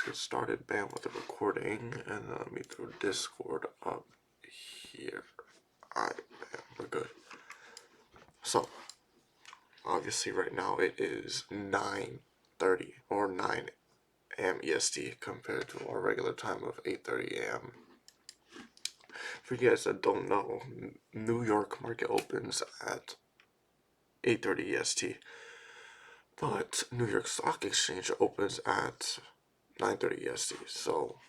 let's get started. Bam, with the recording, and let me throw Discord up here. Alright, bam, we're good. So, obviously right now it is 9:30 or 9 a.m. EST compared to our regular time of 8:30 a.m. For you guys that don't know, New York market opens at 8:30 EST, but New York Stock Exchange opens at 9:30 EST. So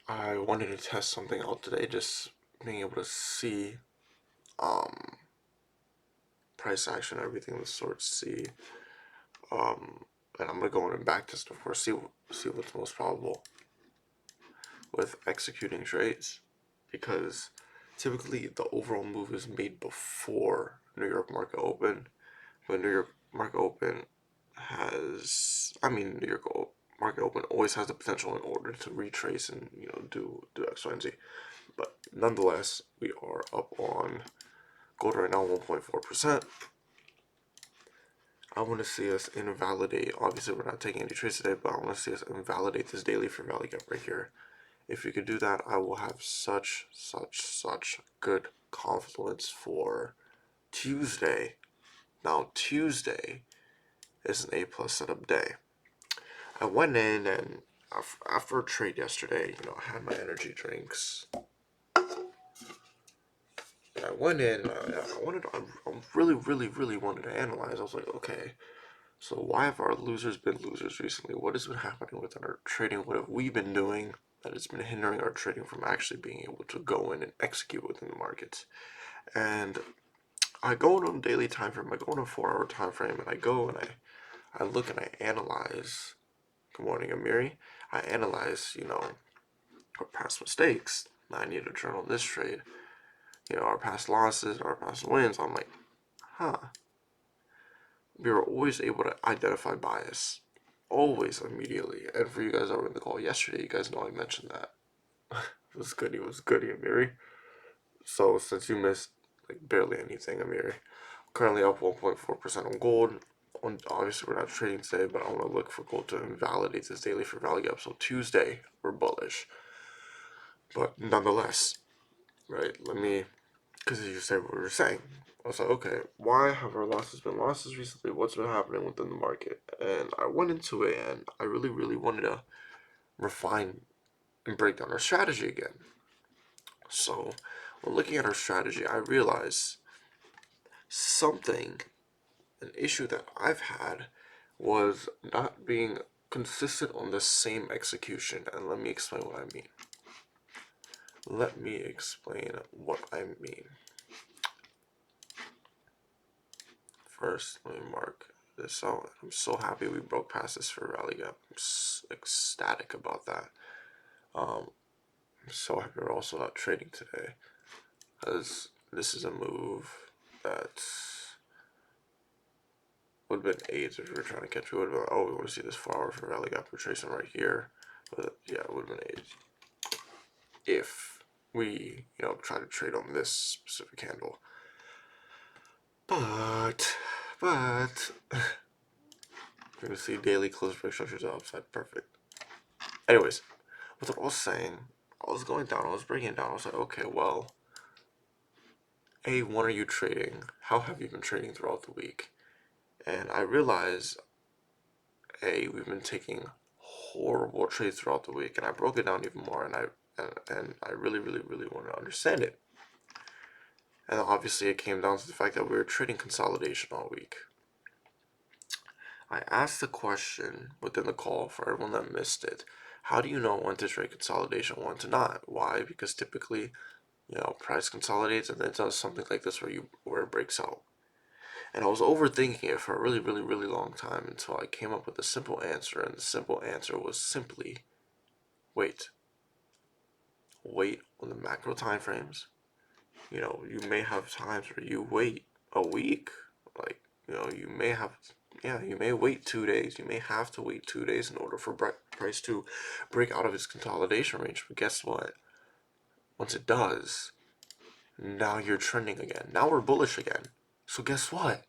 I wanted to test something out today, just being able to see price action, everything of the sort. See, and I'm gonna go in and back test, of course. See what's most probable with executing trades, because typically the overall move is made before New York market open, but New York market open New York market open always has the potential in order to retrace and do X, Y, and Z. But nonetheless, we are up on gold right now, 1.4%. I want to see us invalidate. Obviously, we're not taking any trades today, but I want to see us invalidate this daily fair value gap right here. If we could do that, I will have such good confluence for Tuesday. Now, Tuesday is an A+ setup day. I went in and after a trade yesterday, I had my energy drinks. I went in, I really wanted to analyze. I was like, okay, so why have our losers been losers recently? What has been happening with our trading? What have we been doing that has been hindering our trading from actually being able to go in and execute within the markets? And I go in on a daily time frame, I go in a 4-hour time frame, and I go and I look and I analyze. Good morning, Amiri. I analyze, our past mistakes. I need to journal this trade. Our past losses, our past wins. I'm like, huh. We were always able to identify bias. Always immediately. And for you guys that were in the call yesterday, you guys know I mentioned that. It was goody, Amiri. So since you missed like barely anything, Amiri, currently up 1.4% on gold. Obviously, we're not trading today, but I want to look for gold to invalidate this daily for value gap. So Tuesday, we're bullish. But nonetheless, right, because as you said, what we were saying, I was like, okay, why have our losses been losses recently? What's been happening within the market? And I went into it and I really wanted to refine and break down our strategy again. So, when looking at our strategy, I realized an issue that I've had was not being consistent on the same execution. And let me explain what I mean. First, let me mark this out. I'm so happy we broke past this for rally gap. I'm ecstatic about that. I'm so happy we're also not trading today, because this is a move that would have been AIDS if we were trying to catch. We would have been, oh, we want to see this 4 hour for rally gap. We're tracing right here. But yeah, it would have been AIDS if we, try to trade on this specific candle. But you're gonna see daily close break structures upside. Perfect. Anyways, what I was saying, I was going down, I was breaking it down. I was like, okay, well, when are you trading? How have you been trading throughout the week? And I realized, we've been taking horrible trades throughout the week, and I broke it down even more, and I really want to understand it. And obviously, it came down to the fact that we were trading consolidation all week. I asked the question within the call for everyone that missed it. How do you know when to trade consolidation, when to not? Why? Because typically, price consolidates and then it does something like this where it breaks out. And I was overthinking it for a really long time until I came up with a simple answer, and the simple answer was simply wait. Wait on the macro time frames. You may have times where you wait a week. Like, you may wait 2 days. You may have to wait 2 days in order for price to break out of its consolidation range. But guess what? Once it does, now you're trending again. Now we're bullish again. So guess what?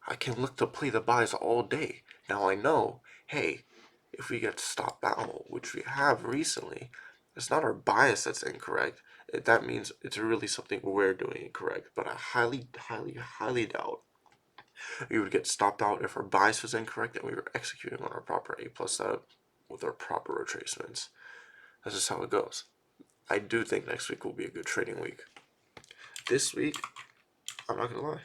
I can look to play the buys all day. Now I know, hey, if we get stopped out, which we have recently, it's not our bias that's incorrect. That means it's really something we're doing incorrect. But I highly, highly, highly doubt we would get stopped out if our bias was incorrect and we were executing on our proper A plus setup with our proper retracements. That's just how it goes. I do think next week will be a good trading week. This week, I'm not gonna lie,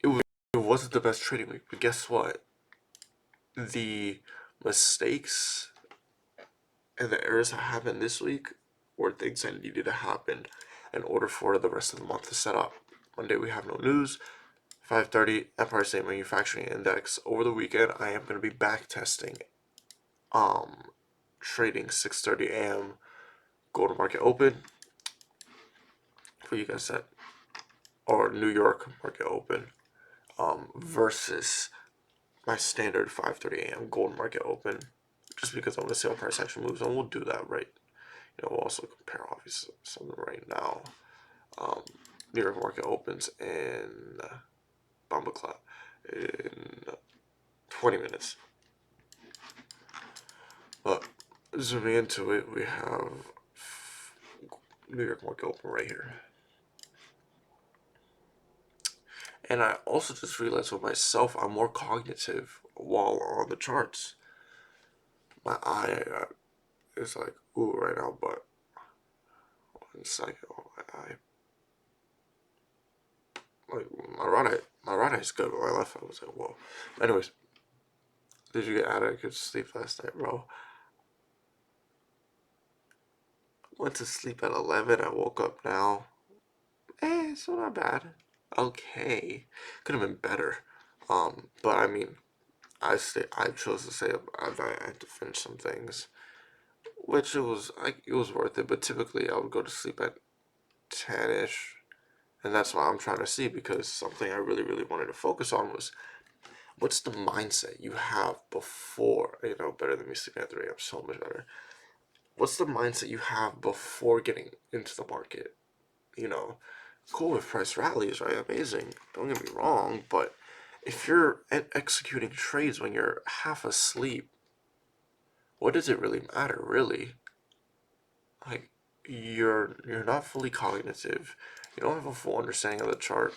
it wasn't the best trading week, but guess what? The mistakes and the errors that happened this week were things that needed to happen in order for the rest of the month to set up. Monday we have no news. 5:30 Empire State Manufacturing Index. Over the weekend, I am going to be back testing, trading 6:30 a.m. Golden Market Open for you guys that, or New York Market Open, versus my standard 5:30 a.m. Golden Market Open, just because I want to see how price action moves, and we'll do that right. We'll also compare obviously something right now. New York Market opens in Bambaclat in 20 minutes. But zooming into it, we have New York Market open right here. And I also just realized with myself, I'm more cognitive while on the charts. My eye is like, ooh, right now, but 1 second, oh, my eye. Like, my right eye's good, but my left eye was like, whoa. Anyways, did you get out of good sleep last night, bro? Went to sleep at 11. I woke up now. So not bad. Okay. Could have been better. But I mean, I chose to stay up at night. I had to finish some things, which it was worth it. But typically, I would go to sleep at 10ish, and that's why I'm trying to see, because something I really, really wanted to focus on was what's the mindset you have before, better than me sleeping at 3 a.m. So much better. What's the mindset you have before getting into the market? Cool if price rallies, right? Amazing. Don't get me wrong, but if you're executing trades when you're half asleep, what does it really matter, really? Like, you're not fully cognitive. You don't have a full understanding of the chart.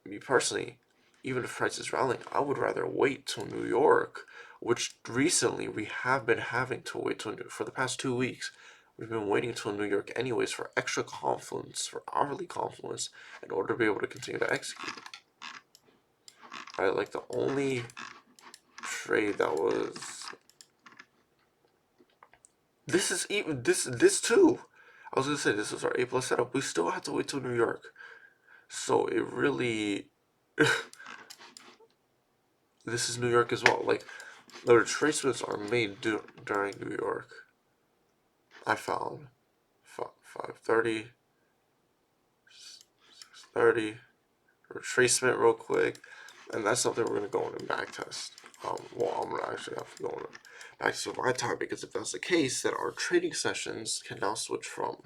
Me personally, even if price is rallying, I would rather wait till New York, which recently we have been having to wait till for the past 2 weeks. We've been waiting till New York anyways for extra confluence, for hourly confluence, in order to be able to continue to execute. Right, like the only trade that was this is even this too. I was gonna say this is our A plus setup. We still have to wait till New York, so it really this is New York as well. Like the retracements are made during New York. I found 5:30, 6:30 retracement real quick, and that's something we're gonna go in and back test. Well, I'm gonna actually have to go in back to my time, because if that's the case, then our trading sessions can now switch from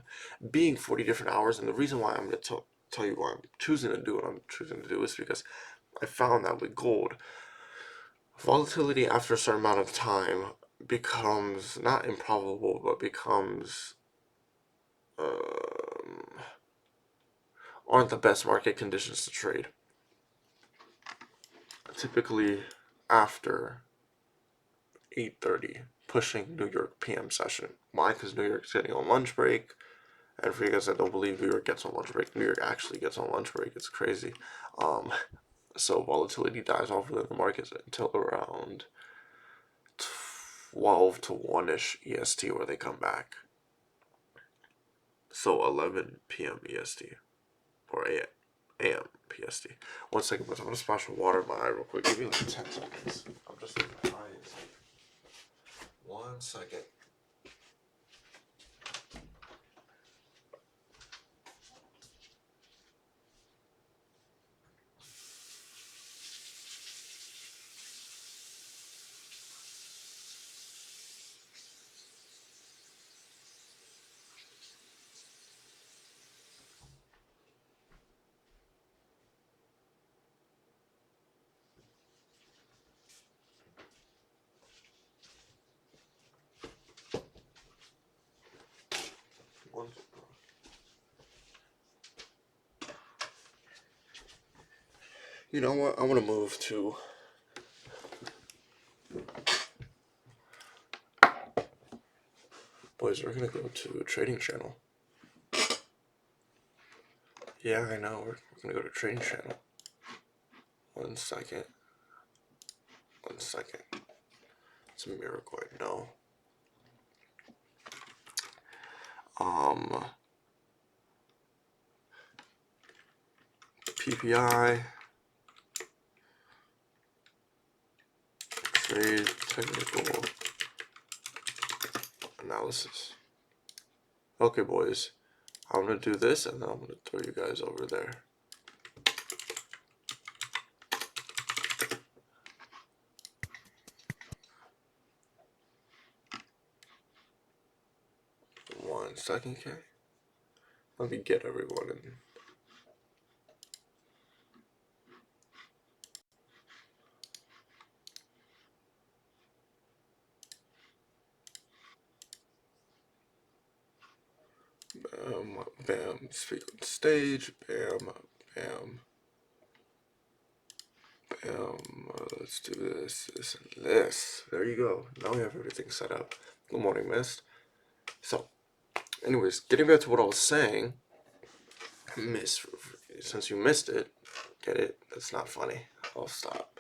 being 40 different hours. And the reason why I'm gonna tell you why I'm choosing to do what I'm choosing to do is because I found that with gold, volatility after a certain amount of time becomes not improbable, but becomes aren't the best market conditions to trade. Typically after 8:30, pushing New York PM session. Why? Because New York's getting on lunch break. And for you guys that don't believe New York gets on lunch break, New York actually gets on lunch break. It's crazy. So volatility dies off within the markets until around 12 to 1-ish EST, where they come back. So 11 p.m. EST or AM PST. 1 second, but I'm gonna splash some water in my eye real quick. Give me like 10 seconds. I'm just in my eyes. 1 second. You know what? I want to move to. Boys, we're gonna go to a trading channel. Yeah, I know. We're gonna go to trading channel. 1 second. 1 second. It's a miracle. I know. PPI. Trade technical analysis. Okay, boys. I'm gonna do this and then I'm gonna throw you guys over there. One second, okay? Let me get everyone in. Bam, speak on stage, bam, bam, bam, let's do this, and this. There you go. Now we have everything set up. Good morning, Mist. So, anyways, getting back to what I was saying, Mist, since you missed it, get it? That's not funny. I'll stop.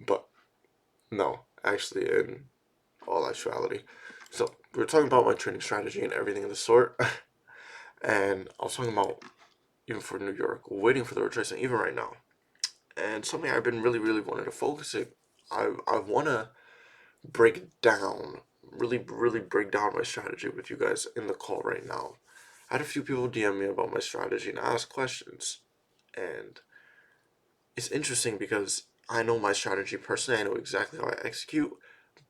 But, no, actually, in all actuality. So, we were talking about my trading strategy and everything of the sort. And I was talking about, even for New York, waiting for the retracement, even right now. And something I've been really wanting to focus it. I want to break down, really break down my strategy with you guys in the call right now. I had a few people DM me about my strategy and ask questions. And it's interesting because I know my strategy personally, I know exactly how I execute,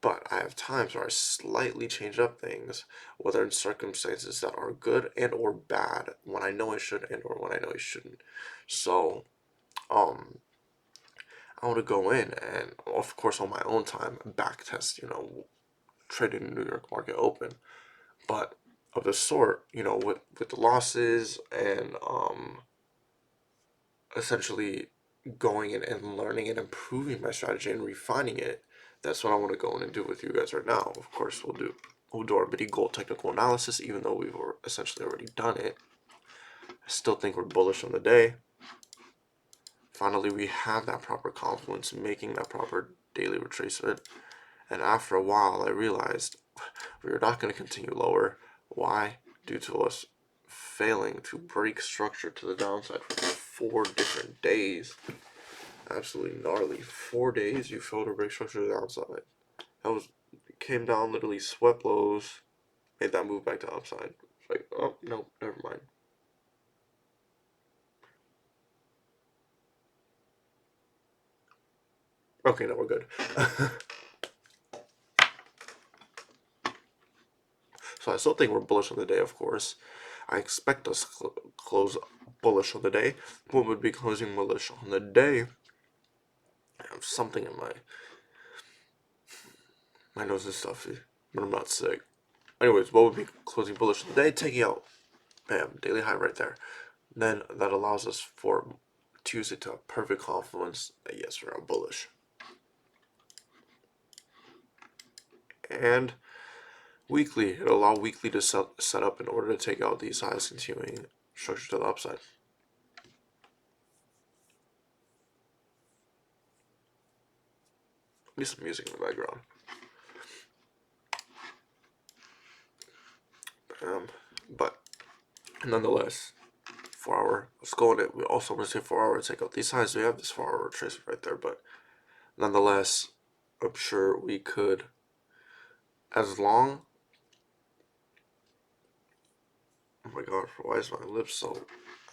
but I have times where I slightly change up things, whether in circumstances that are good and or bad, when I know I should and or when I know I shouldn't. So, I want to go in and, of course, on my own time, back test, trading the New York market open. But of the sort, with the losses and essentially going in and learning and improving my strategy and refining it, that's what I want to go in and do with you guys right now. Of course, we'll do our mini gold technical analysis, even though we've essentially already done it. I still think we're bullish on the day. Finally, we have that proper confluence, making that proper daily retracement. And after a while, I realized we were not going to continue lower. Why? Due to us failing to break structure to the downside for 4 different days. Absolutely gnarly. 4 days you failed to break structure to the downside. Came down, literally swept lows, made that move back to upside. Like, oh, no, never mind. Okay, now we're good. So I still think we're bullish on the day, of course. I expect us to close bullish on the day. What would be closing bullish on the day? I have something in my nose is stuffy, but I'm not sick. Anyways, what would be closing bullish on the day? Taking out, bam, daily high right there. Then that allows us for Tuesday to have perfect confluence that yes, we're bullish. And weekly, it'll allow weekly to set up in order to take out these highs, continuing structure to the upside. Need some music in the background. But nonetheless, 4 hour, let's go on it. We also want to say 4 hour, take out these highs. We have this 4 hour retracement right there, but nonetheless, I'm sure we could, as long, oh my god, why is my lips so,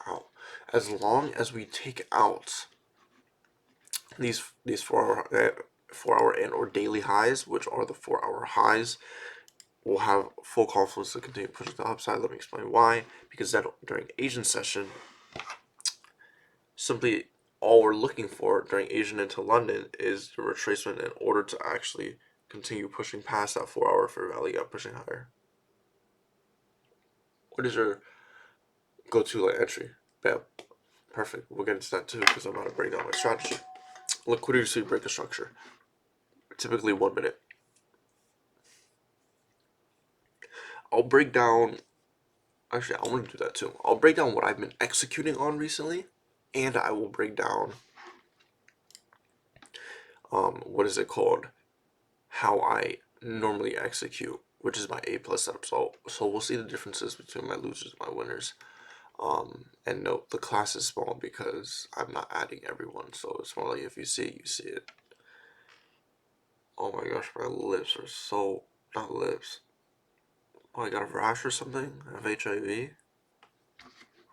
ow, as long as we take out these 4 hour and or daily highs, which are the 4 hour highs, we'll have full confidence to continue pushing to the upside. Let me explain why. Because then during Asian session, simply all we're looking for during Asian into London is the retracement in order to actually continue pushing past that 4 hour for value gap, pushing higher. What is your go-to entry? Bam. perfect. We'll get into that too because I'm about to break down my strategy. Liquidity sweep break a structure. Typically 1 minute. I'll break down. Actually, I want to do that too. I'll break down what I've been executing on recently, and I will break down what is it called? How I normally execute, which is my A plus setup. So we'll see the differences between my losers and my winners. And note the class is small because I'm not adding everyone, so it's more like if you see it, you see it. Oh my gosh, my lips are so not lips. Oh, I got a rash or something. I have HIV. I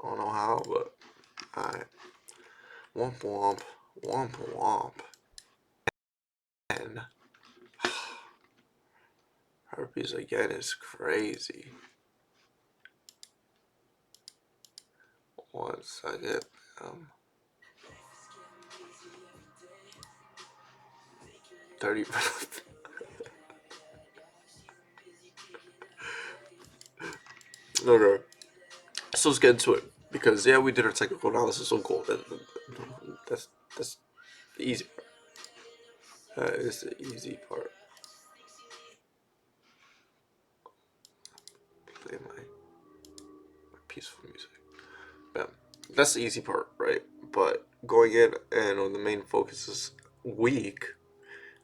don't know how, but I womp womp womp womp. And herpes again is crazy. 1 second. 30. Okay. So let's get into it. Because yeah, we did our technical analysis on gold. That's the easy part. That is the easy part. Play my peaceful music. Yeah, that's the easy part, right? But going in and on the main focus this week,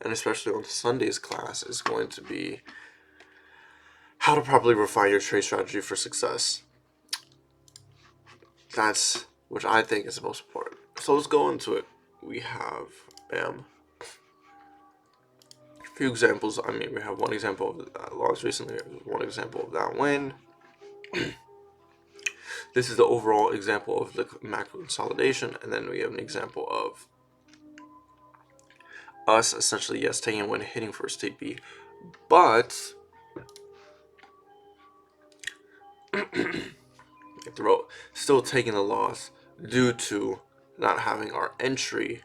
and especially on Sunday's class, is going to be how to properly refine your trade strategy for success. That's which I think is the most important. So let's go into it. We have bam. A few examples. I mean, we have one example of that loss recently. One example of that win. This is the overall example of the macro consolidation, and then we have an example of us essentially, yes, taking a win, hitting for a state B, but still taking the loss due to not having our entry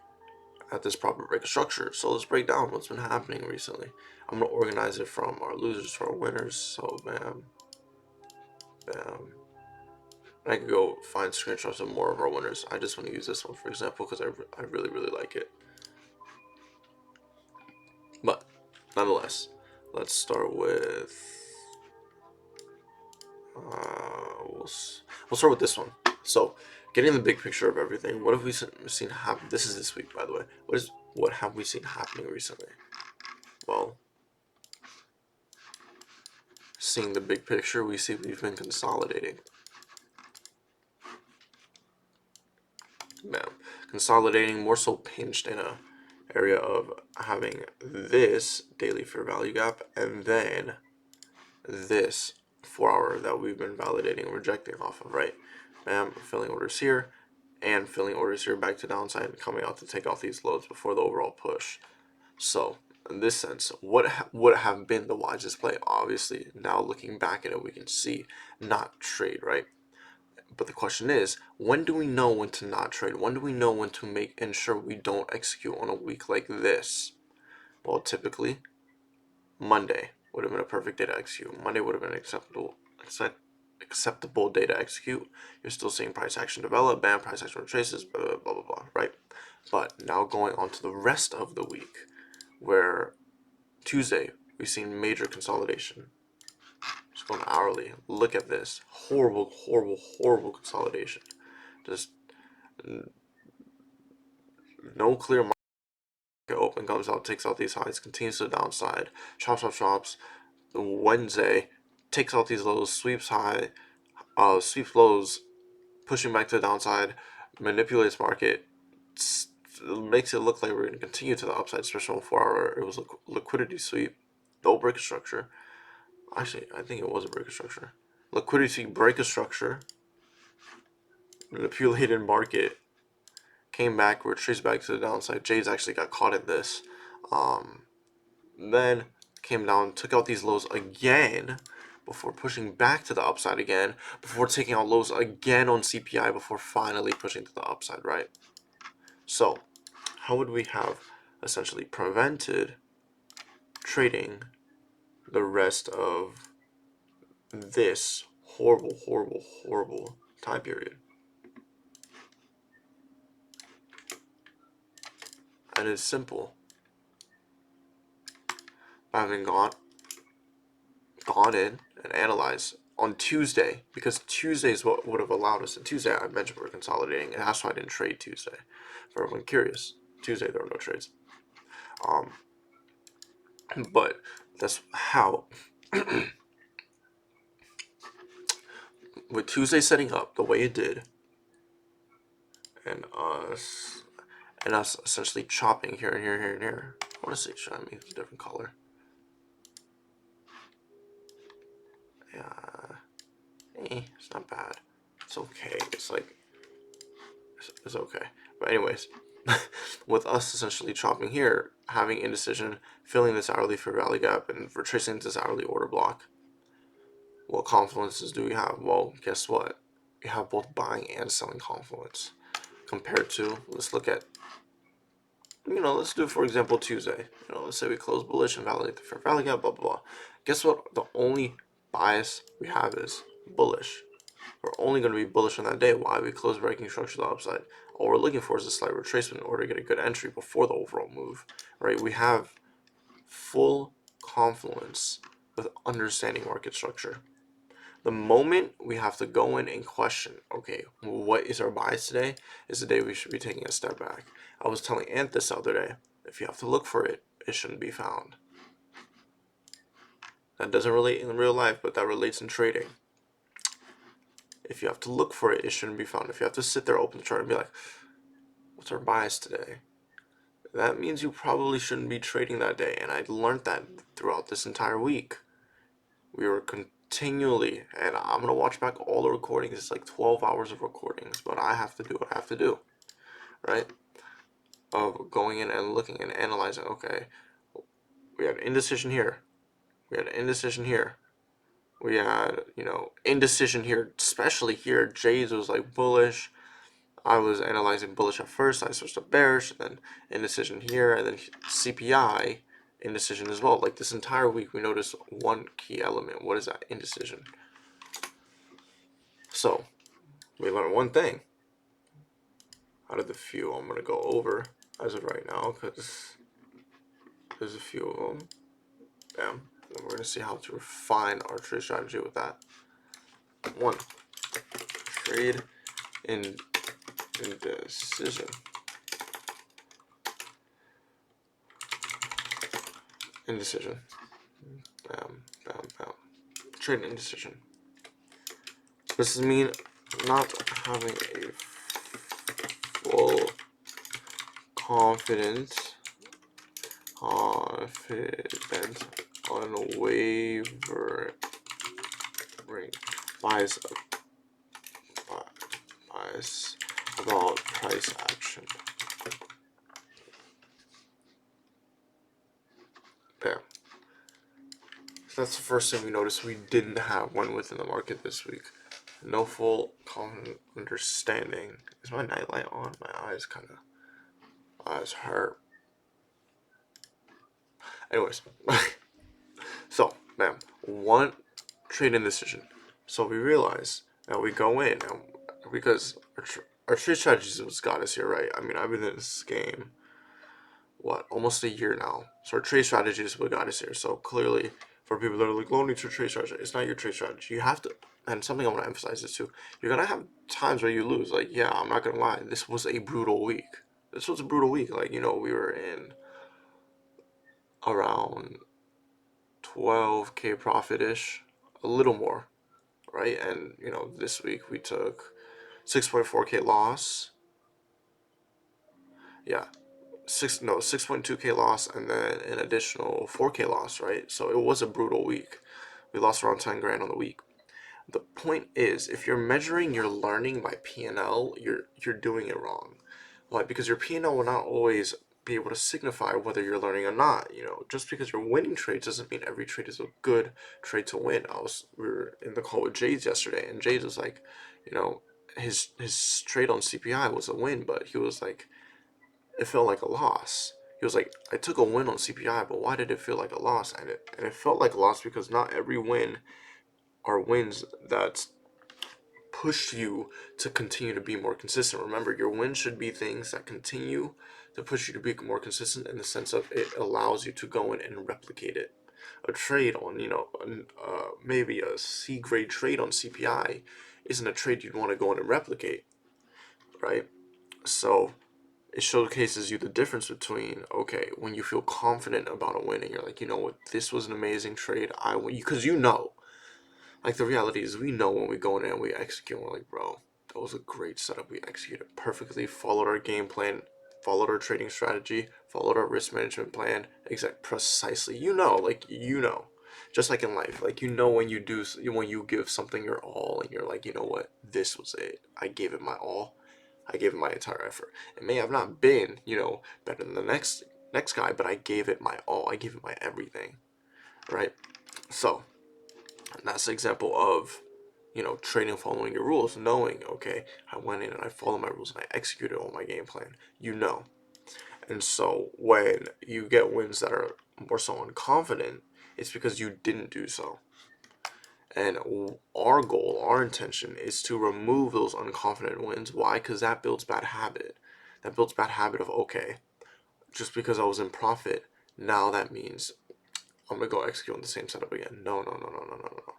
at this proper break of structure. So let's break down what's been happening recently. I'm gonna organize it from our losers to our winners. So bam, bam. And I can go find screenshots of more of our winners. I just want to use this one for example because I really like it. But nonetheless, let's start with we'll start with this one. So getting the big picture of everything. What have we seen happen? This is this week, by the way. What have we seen happening recently? Well, seeing the big picture, we see we've been consolidating. Bam. Consolidating, more so pinched in a area of having this daily fair value gap and then this 4-hour that we've been validating and rejecting off of, right? Bam, filling orders here and filling orders here back to downside and coming out to take off these loads before the overall push. So in this sense, what would have been the wisest play? Obviously, now looking back at it, we can see not trade, right? But the question is, when do we know when to not trade? When do we know when to ensure we don't execute on a week like this? Well, typically, Monday would have been a perfect day to execute. Monday would have been acceptable day to execute. You're still seeing price action develop, bam, price action retraces, blah, blah, blah, blah, blah, right? But now going on to the rest of the week, where Tuesday, we've seen major consolidation. Just going hourly. Look at this. Horrible, horrible, horrible consolidation. Just no clear market open, comes out, takes out these highs, continues to the downside, chops. Wednesday takes out these lows, sweeps high, sweeps lows, pushing back to the downside, manipulates market, makes it look like we're going to continue to the upside, especially on 4-hour. It was a liquidity sweep, no break of structure. Actually, I think it was a break of structure. Liquidity sweep, break of structure, manipulated market, came back, retraced back to the downside. Jades actually got caught in this. Then came down, took out these lows again before pushing back to the upside again, before taking out lows again on CPI before finally pushing to the upside, right? So, how would we have essentially prevented trading the rest of this horrible time period? And it's simple. Having gone in and analyzed on Tuesday, because Tuesday is what would have allowed us. And Tuesday, I mentioned we're consolidating, and that's why I didn't trade Tuesday. For everyone curious, Tuesday there were no trades. But that's how. With Tuesday setting up the way it did, and us essentially chopping here and here, here and here. I want to say should I make a different color? Yeah, it's not bad. It's okay. It's like it's okay. But anyways, with us essentially chopping here, having indecision, filling this hourly fair value gap, and retracing this hourly order block. What confluences do we have? Well, guess what? We have both buying and selling confluence. Compared to, let's look at, let's do, for example, Tuesday. Let's say we close bullish and validate the fair value gap, blah, blah, blah. Guess what? The only bias we have is bullish. We're only going to be bullish on that day. Why? We close breaking structure to the upside. All we're looking for is a slight retracement in order to get a good entry before the overall move, right? We have full confluence with understanding market structure. The moment we have to go in and question, okay, what is our bias today, is the day we should be taking a step back. I was telling Ant this the other day, if you have to look for it, it shouldn't be found. That doesn't relate in real life, but that relates in trading. If you have to look for it, it shouldn't be found. If you have to sit there, open the chart, and be like, what's our bias today? That means you probably shouldn't be trading that day. And I learned that throughout this entire week. We were continually, and I'm going to watch back all the recordings. It's like 12 hours of recordings, but I have to do what I have to do, right? Of going in and looking and analyzing, okay, we had indecision here. We had indecision here. We had, indecision here, especially here. Jay's was like bullish. I was analyzing bullish at first. I switched to bearish, and then indecision here, and then CPI indecision as well. Like this entire week, we noticed one key element. What is that? Indecision. So we learned one thing out of the few I'm going to go over as of right now, because there's a few of them. Bam. And we're going to see how to refine our trade strategy with that. 1. Trade indecision. Indecision. Bam, bam, bam. Trade indecision. This mean not having a full confident, unwavering bias about price action. Bam. So that's the first thing we noticed we didn't have one within the market this week. No full understanding. Is my nightlight on? My eyes hurt. Anyways, so bam, one trade indecision. So we realize that we go in, and because our trade strategies was got us here, right? I mean, I've been in this game, almost a year now. So our trade strategies what got us here. So clearly, for people that are like, "Oh, it's your trade strategy." It's not your trade strategy. You have to, and something I want to emphasize is too. You're gonna have times where you lose. Like, yeah, I'm not gonna lie. This was a brutal week. This was a brutal week. Like, we were in around 12K profit-ish, a little more, right? And this week we took 6.4K loss. Yeah, 6.2K loss, and then an additional 4K loss, right? So it was a brutal week. We lost around 10 grand on the week. The point is, if you're measuring your learning by P&L, you're doing it wrong. Why? Because your P&L will not always be able to signify whether you're learning or not. Just because you're winning trades doesn't mean every trade is a good trade to win. We were in the call with Jades yesterday, and Jades was like, his trade on CPI was a win, but he was like, it felt like a loss. He was like, I took a win on CPI, but why did it feel like a loss? And it felt like a loss because not every win are wins that push you to continue to be more consistent. Remember, your wins should be things that continue to push you to be more consistent in the sense of it allows you to go in and replicate it. A trade on, maybe a C grade trade on CPI isn't a trade you'd want to go in and replicate, right? So it showcases you the difference between, okay, when you feel confident about a win and you're like, you know what, this was an amazing trade, I win, because like the reality is we know when we go in and we execute, we're like, bro, that was a great setup, we executed perfectly, followed our game plan, followed our trading strategy, followed our risk management plan, precisely, just like in life, like, when you give something your all and you're like, you know what, this was it, I gave it my all, I gave it my entire effort. It may have not been, better than the next guy, but I gave it my all. I gave it my everything, right? So that's an example of, trading following your rules, knowing, okay, I went in and I followed my rules and I executed on my game plan. And so when you get wins that are more so unconfident, it's because you didn't do so. And our goal, our intention is to remove those unconfident wins. Why? Because that builds bad habit. That builds bad habit of, okay, just because I was in profit, now that means I'm going to go execute on the same setup again. No, no, no, no, no, no, no.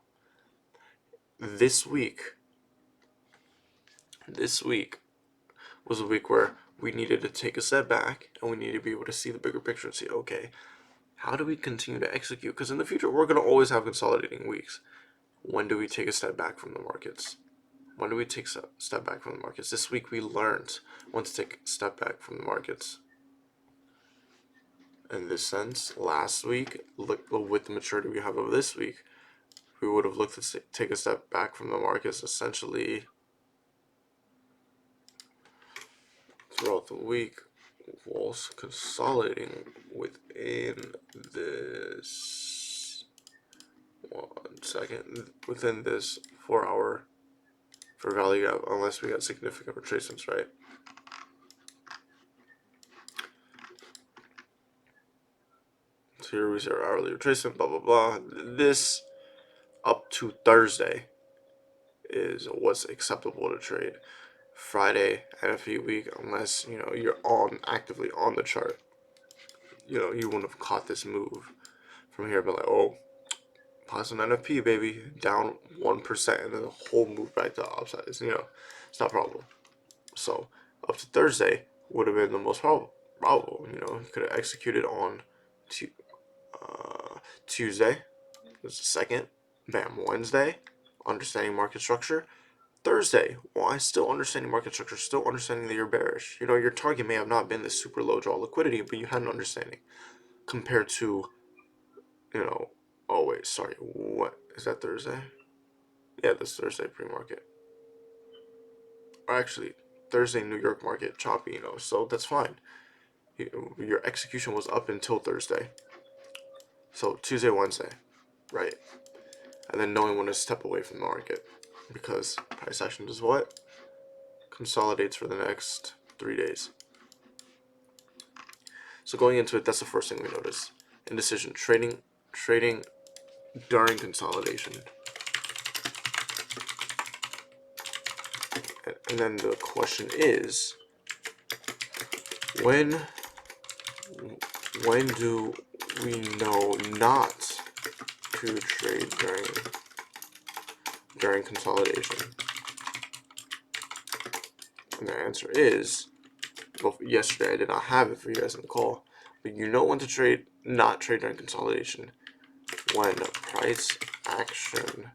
This week was a week where we needed to take a step back and we needed to be able to see the bigger picture and see, okay, how do we continue to execute? Because in the future, we're going to always have consolidating weeks. When do we take a step back from the markets? When do we take a step back from the markets? This week we learned when to take a step back from the markets. In this sense, last week, with the maturity we have of this week, we would have looked to take a step back from the markets essentially throughout the week whilst consolidating within this 4-hour fair value gap, unless we got significant retracements, right? So here we see our hourly retracement, blah blah blah. This up to Thursday is what's acceptable to trade. Friday NFP week, unless you're actively on the chart, you wouldn't have caught this move from here, but like, oh, positive NFP, baby, down 1%, and then the whole move back to the upside. It's not probable. So up to Thursday would have been the most probable. You could have executed on Tuesday. That's the second. Bam. Wednesday, understanding market structure. Thursday, why still understanding market structure, still understanding that you're bearish. Your target may have not been this super low draw liquidity, but you had an understanding compared to, oh wait, sorry, what is that, Thursday? Yeah, this Thursday pre-market. Or actually, Thursday New York market choppy, so that's fine. Your execution was up until Thursday. So Tuesday, Wednesday, right? And then knowing when to step away from the market, because price action does what? Consolidates for the next 3 days. So going into it, that's the first thing we notice. Indecision, trading during consolidation. And then the question is, when do we know not to trade during consolidation? And the answer is, well, yesterday I did not have it for you guys in the call, but when to not trade during consolidation. When price action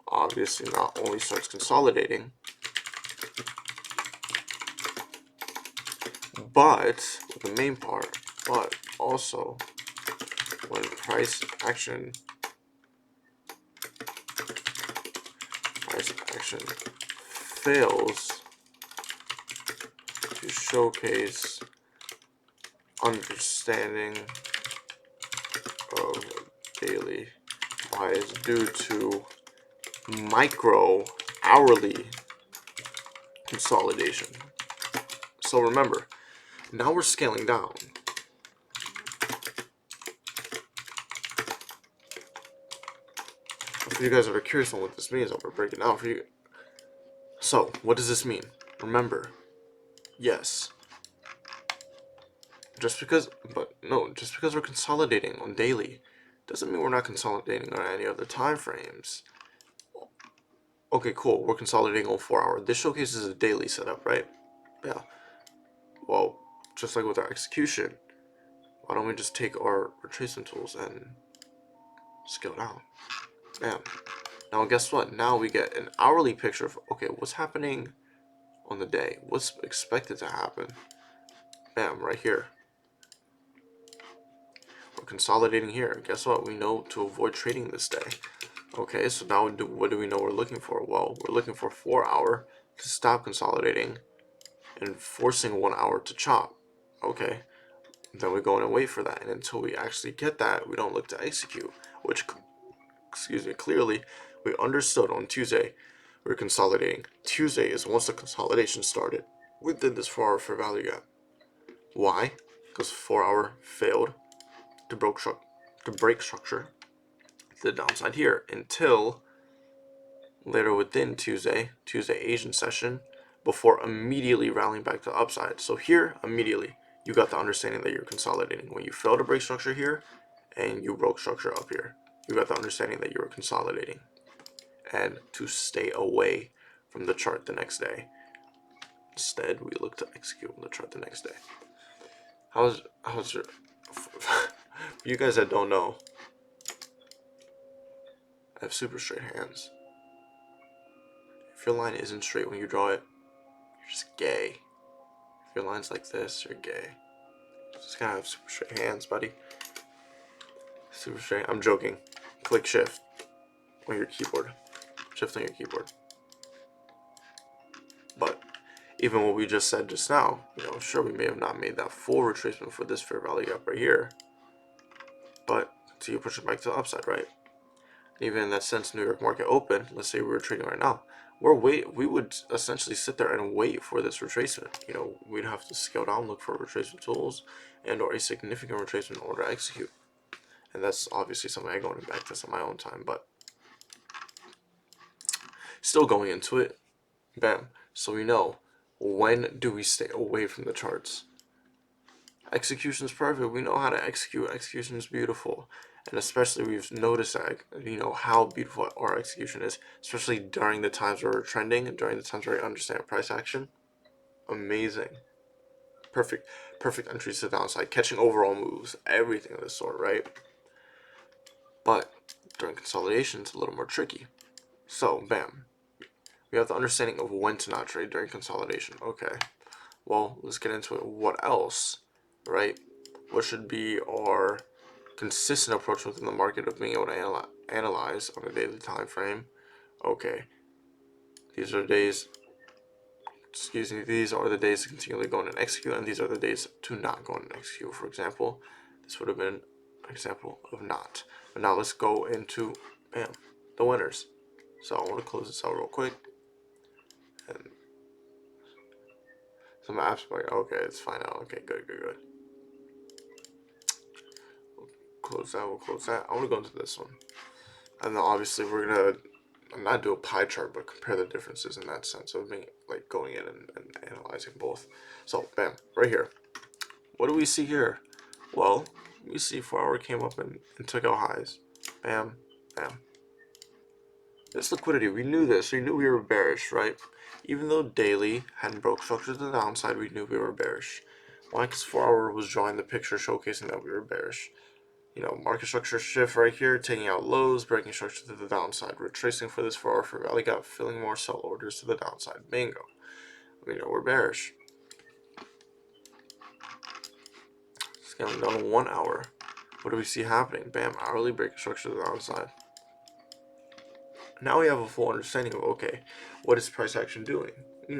obviously not only starts consolidating, but the main part, but also when price action fails to showcase understanding of daily bias due to micro hourly consolidation. So remember, now we're scaling down. If you guys are curious on what this means, I'll break it down for you. So, what does this mean? Remember, yes, just because we're consolidating on daily doesn't mean we're not consolidating on any other time frames. Okay, cool. We're consolidating on 4 hour. This showcases a daily setup, right? Yeah. Well, just like with our execution, why don't we just take our retracement tools and scale down? Bam. Now guess what? Now we get an hourly picture of, okay, what's happening on the day? What's expected to happen? Bam, right here. We're consolidating here. Guess what? We know to avoid trading this day. Okay, so now what do we know we're looking for? Well, we're looking for 4 hour to stop consolidating and forcing 1 hour to chop. Okay, then we go in and wait for that. And until we actually get that, we don't look to execute, which, excuse me, clearly we understood on Tuesday we're consolidating. Tuesday is once the consolidation started within this 4 hour fair value gap. Why? Because 4 hour failed to break structure to the downside here until later within Tuesday Asian session, before immediately rallying back to the upside. So here, immediately, you got the understanding that you're consolidating. When you fail to break structure here, and you broke structure up here, you got the understanding that you were consolidating. And to stay away from the chart the next day. Instead, we look to execute on the chart the next day. How's your... For you guys that don't know, I have super straight hands. If your line isn't straight when you draw it, you're just gay. If your line's like this, you're gay. You just gotta have super straight hands, buddy. Super straight. I'm joking. Click shift on your keyboard. Shift on your keyboard. But even what we just said just now, sure, we may have not made that full retracement for this fair value gap right here, but so you push it back to the upside, right? Even in that sense, New York market open, let's say we were trading right now, we would essentially sit there and wait for this retracement. We'd have to scale down, look for retracement tools and or a significant retracement in order to execute. And that's obviously something I go into back test on my own time, but still going into it, bam. So we know, when do we stay away from the charts? Execution is perfect. We know how to execute. Execution is beautiful. And especially we've noticed that, how beautiful our execution is, especially during the times where we're trending and during the times where we understand price action. Amazing. Perfect entries to the downside, catching overall moves, everything of this sort, right? But during consolidation, it's a little more tricky. So, bam. We have the understanding of when to not trade during consolidation. Okay. Well, let's get into it. What else, right? What should be our consistent approach within the market of being able to analyze on a daily time frame? Okay. These are the days to continually go in and execute, and these are the days to not go in and execute. For example, this would have been an example of not. But now let's go into, bam, the winners. So I want to close this out real quick. And some apps are like, okay, it's fine now. Okay, good. We'll close that. I want to go into this one. And then obviously we're going to not do a pie chart, but compare the differences in that sense of being like going in and analyzing both. So bam, right here. What do we see here? Well, we see 4 hour came up and took out highs. Bam, bam. This liquidity, we knew this. We knew we were bearish, right? Even though daily hadn't broke structure to the downside, we knew we were bearish. Why? Because 4 hour was drawing the picture showcasing that we were bearish. Market structure shift right here, taking out lows, breaking structure to the downside, retracing for this 4 hour for value gap, filling more sell orders to the downside. Bingo. We're bearish. Scaling down to 1 hour. What do we see happening? Bam, hourly breaking structure to the downside. Now we have a full understanding of, okay, what is price action doing? Where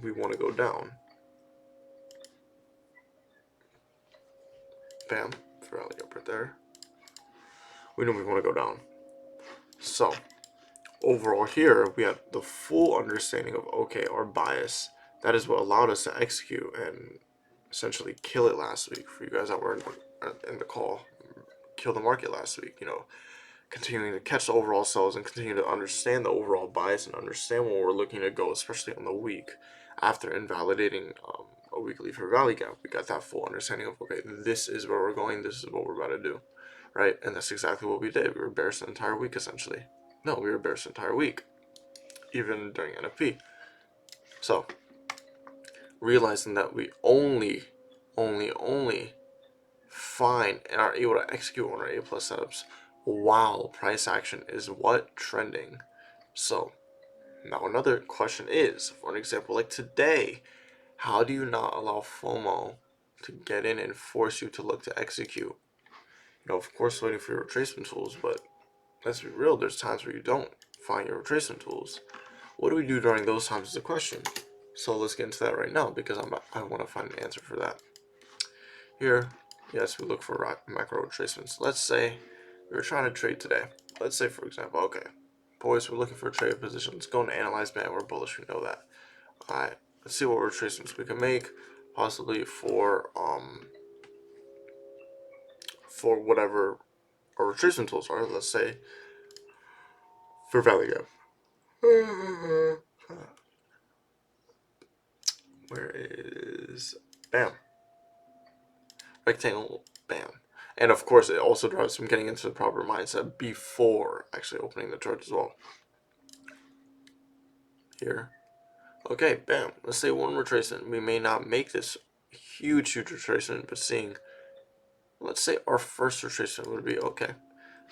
we want to go down. Bam, for rally up right there. We know we want to go down. So, overall here, we have the full understanding of, okay, our bias. That is what allowed us to execute and essentially kill it last week. For you guys that were in the call, kill the market last week, continuing to catch the overall sells and continue to understand the overall bias and understand where we're looking to go, especially on the week after invalidating a a weekly fair value gap. We got that full understanding of, okay, this is where we're going, this is what we're about to do, right? And that's exactly what we did. We were bearish the entire week, essentially. No, we were bearish the entire week, even during NFP. So, realizing that we only find and are able to execute on our A plus setups while price action is what? Trending. So, now another question is, for an example like today, how do you not allow FOMO to get in and force you to look to execute? You know, of course, waiting for your retracement tools, but let's be real, there's times where you don't find your retracement tools. What do we do during those times is the question. So let's get into that right now because I want to find an answer for that. Here, yes, we look for macro retracements. Let's say we're trying to trade today. Let's say, for example, okay, boys, we're looking for a trade position. Let's go and analyze band. We're bullish. We know that. All right, let's see what retracements we can make, possibly for whatever our retracement tools are. Let's say for value gap. Where is bam? Rectangle, bam. And of course, it also drives from getting into the proper mindset before actually opening the chart as well. Here. Okay, bam. Let's say one retracement. We may not make this huge retracement, but seeing, let's say our first retracement would be, okay,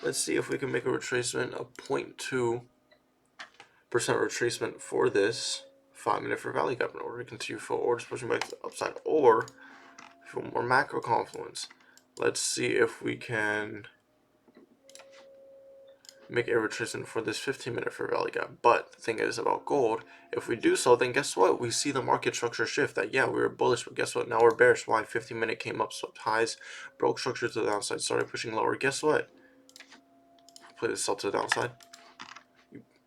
let's see if we can make a retracement of 0.2% retracement for this 5-minute fair value gap in order to continue forward, or just pushing back to the upside, or for more macro confluence. Let's see if we can make a retracement for this 15-minute fair value gap. But the thing is about gold, if we do so, then guess what? We see the market structure shift. That, yeah, we were bullish, but guess what? Now we're bearish. Why? 15-minute came up, swept highs, broke structure to the downside, started pushing lower. Guess what? Play this sell to the downside.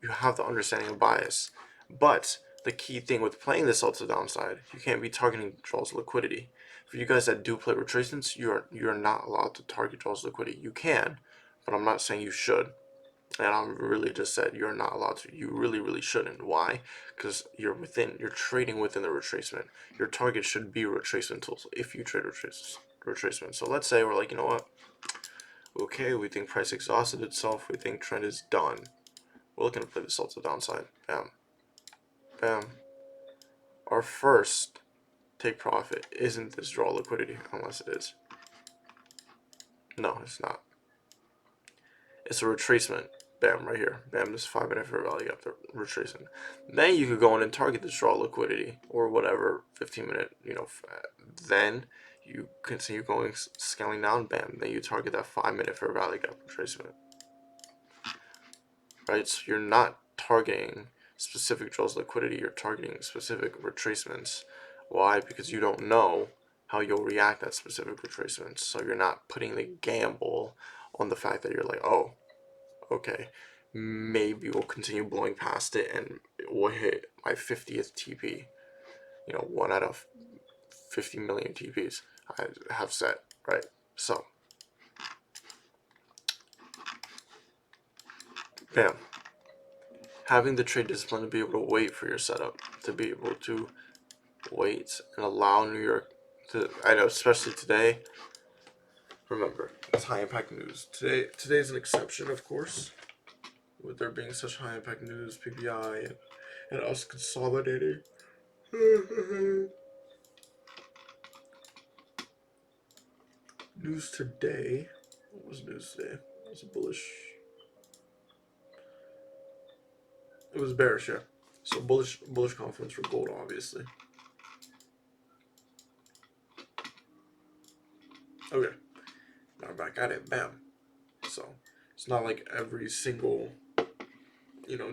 You have the understanding of bias. But the key thing with playing this sell to the downside, you can't be targeting draws liquidity. For you guys that do play retracements, you're not allowed to target draws liquidity. You can, but I'm not saying you should. And I'm really just said you're not allowed to. You really shouldn't. Why? Because you're trading within the retracement. Your target should be retracement tools if you trade retracement. So let's say we're like, you know what? Okay, we think price exhausted itself. We think trend is done. We're looking to play the sell to the downside. Bam. Bam. Our first take profit isn't this draw liquidity, unless it is. No, it's not. It's a retracement. Bam, right here. Bam, this 5-minute fair value after retracing. Then you could go in and target this draw liquidity or whatever 15-minute, then you continue going, scaling down, bam. Then you target that 5-minute fair value gap retracement. Right? So you're not targeting specific draws liquidity, you're targeting specific retracements. Why? Because you don't know how you'll react at specific retracements. So you're not putting the gamble on the fact that you're like, oh, okay, maybe we'll continue blowing past it and we'll hit my 50th TP. 1 out of 50 million TPs I have set, right? So, bam. Having the trade discipline to be able to wait for your setup, to be able to wait and allow New York to, I know, especially today, remember, it's high impact news. Today's an exception, of course, with there being such high impact news, PPI, and us consolidating. News today. What was news today? It was bullish. It was bearish, yeah. So bullish confidence for gold, obviously. Okay. Now we're back at it. Bam. So it's not like every single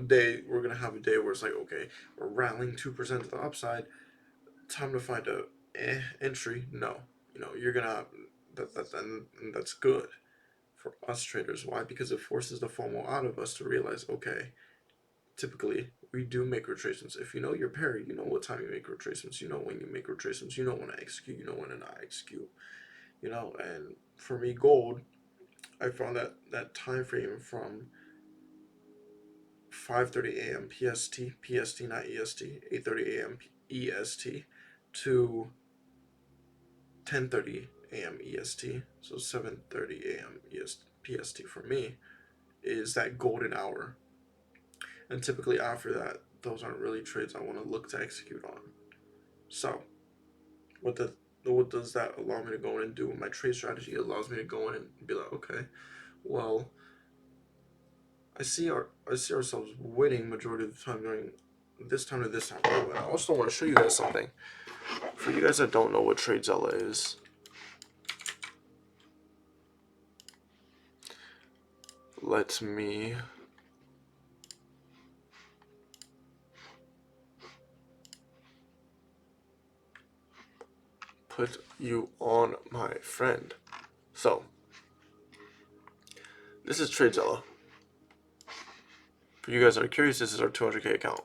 day we're gonna have a day where it's like, okay, we're rallying 2% to the upside. Time to find a entry. No. You're gonna and that's good for us traders. Why? Because it forces the FOMO out of us to realize, okay, typically we do make retracements. If you know your pair, you know what time you make retracements, you know when you make retracements, you know when to execute, you know when to not execute. And for me, gold, I found that time frame from 5:30 a.m. PST, not EST, 8:30 a.m. EST to 10:30 a.m. EST, so 7:30 a.m. PST for me is that golden hour. And typically after that, those aren't really trades I want to look to execute on. So, what the what does that allow me to go in and do? My trade strategy allows me to go in and be like, okay, well, I see ourselves winning majority of the time during this time to this time. Oh, and I also want to show you guys something. For you guys that don't know what TradeZella is, let me put you on, my friend. So, this is TradeZella. For you guys that are curious, this is our 200K account.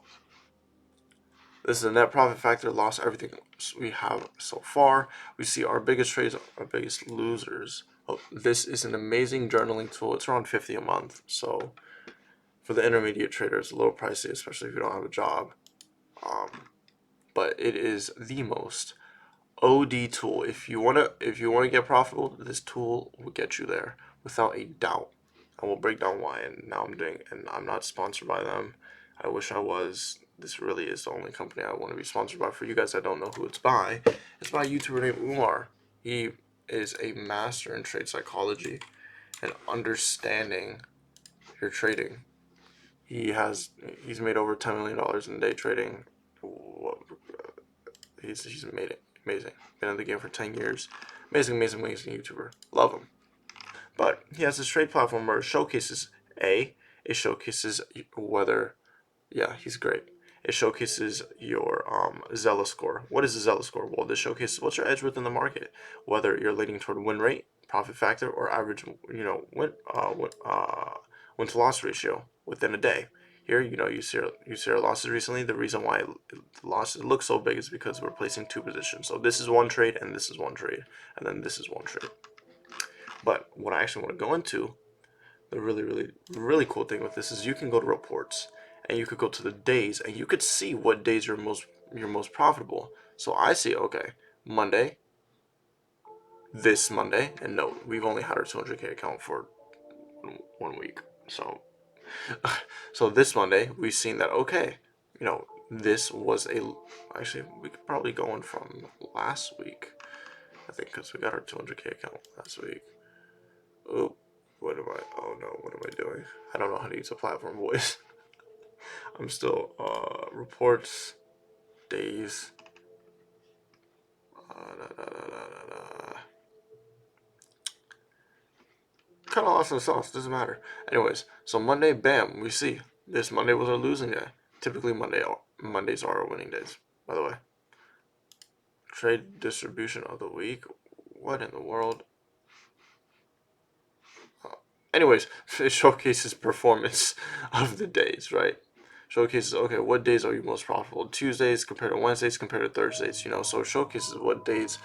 This is a net profit factor, loss, everything we have so far. We see our biggest trades, our biggest losers. Oh, this is an amazing journaling tool. It's around 50 a month. So for the intermediate trader, it's a little pricey, especially if you don't have a job. But it is the most OD tool. If you wanna get profitable, this tool will get you there without a doubt. I will break down why, and now and I'm not sponsored by them. I wish I was. This really is the only company I want to be sponsored by. For you guys that don't know who it's by a YouTuber named Umar. He is a master in trade psychology and understanding your trading. He's made over $10 million in day trading. He's made it amazing. Been in the game for 10 years. Amazing YouTuber. Love him. But he has this trade platform where it showcases it showcases whether, yeah, he's great. It showcases your Zella score. What is a Zella score? Well, this showcases what's your edge within the market, whether you're leaning toward win rate, profit factor, or average, win to loss ratio within a day. Here, you see our losses recently. The reason why the losses look so big is because we're placing two positions. So this is one trade, and this is one trade, and then this is one trade. But what I actually want to go into, the really cool thing with this is you can go to reports and you could go to the days and you could see what days you're most profitable. So I see, okay, Monday, this Monday, and no, we've only had our 200K account for 1 week. So so this Monday we've seen that, okay, this was actually we could probably go in from last week, I think, because we got our 200K account last week. Oh, oh no, what am I doing? I don't know how to use a platform voice. I'm still, reports, days, kind of lost in the sauce, doesn't matter. Anyways, so Monday, bam, we see. This Monday was our losing day. Typically Mondays are our winning days, by the way. Trade distribution of the week. What in the world? Anyways, it showcases performance of the days, right? Showcases, okay, what days are you most profitable? Tuesdays compared to Wednesdays compared to Thursdays, so it showcases what days,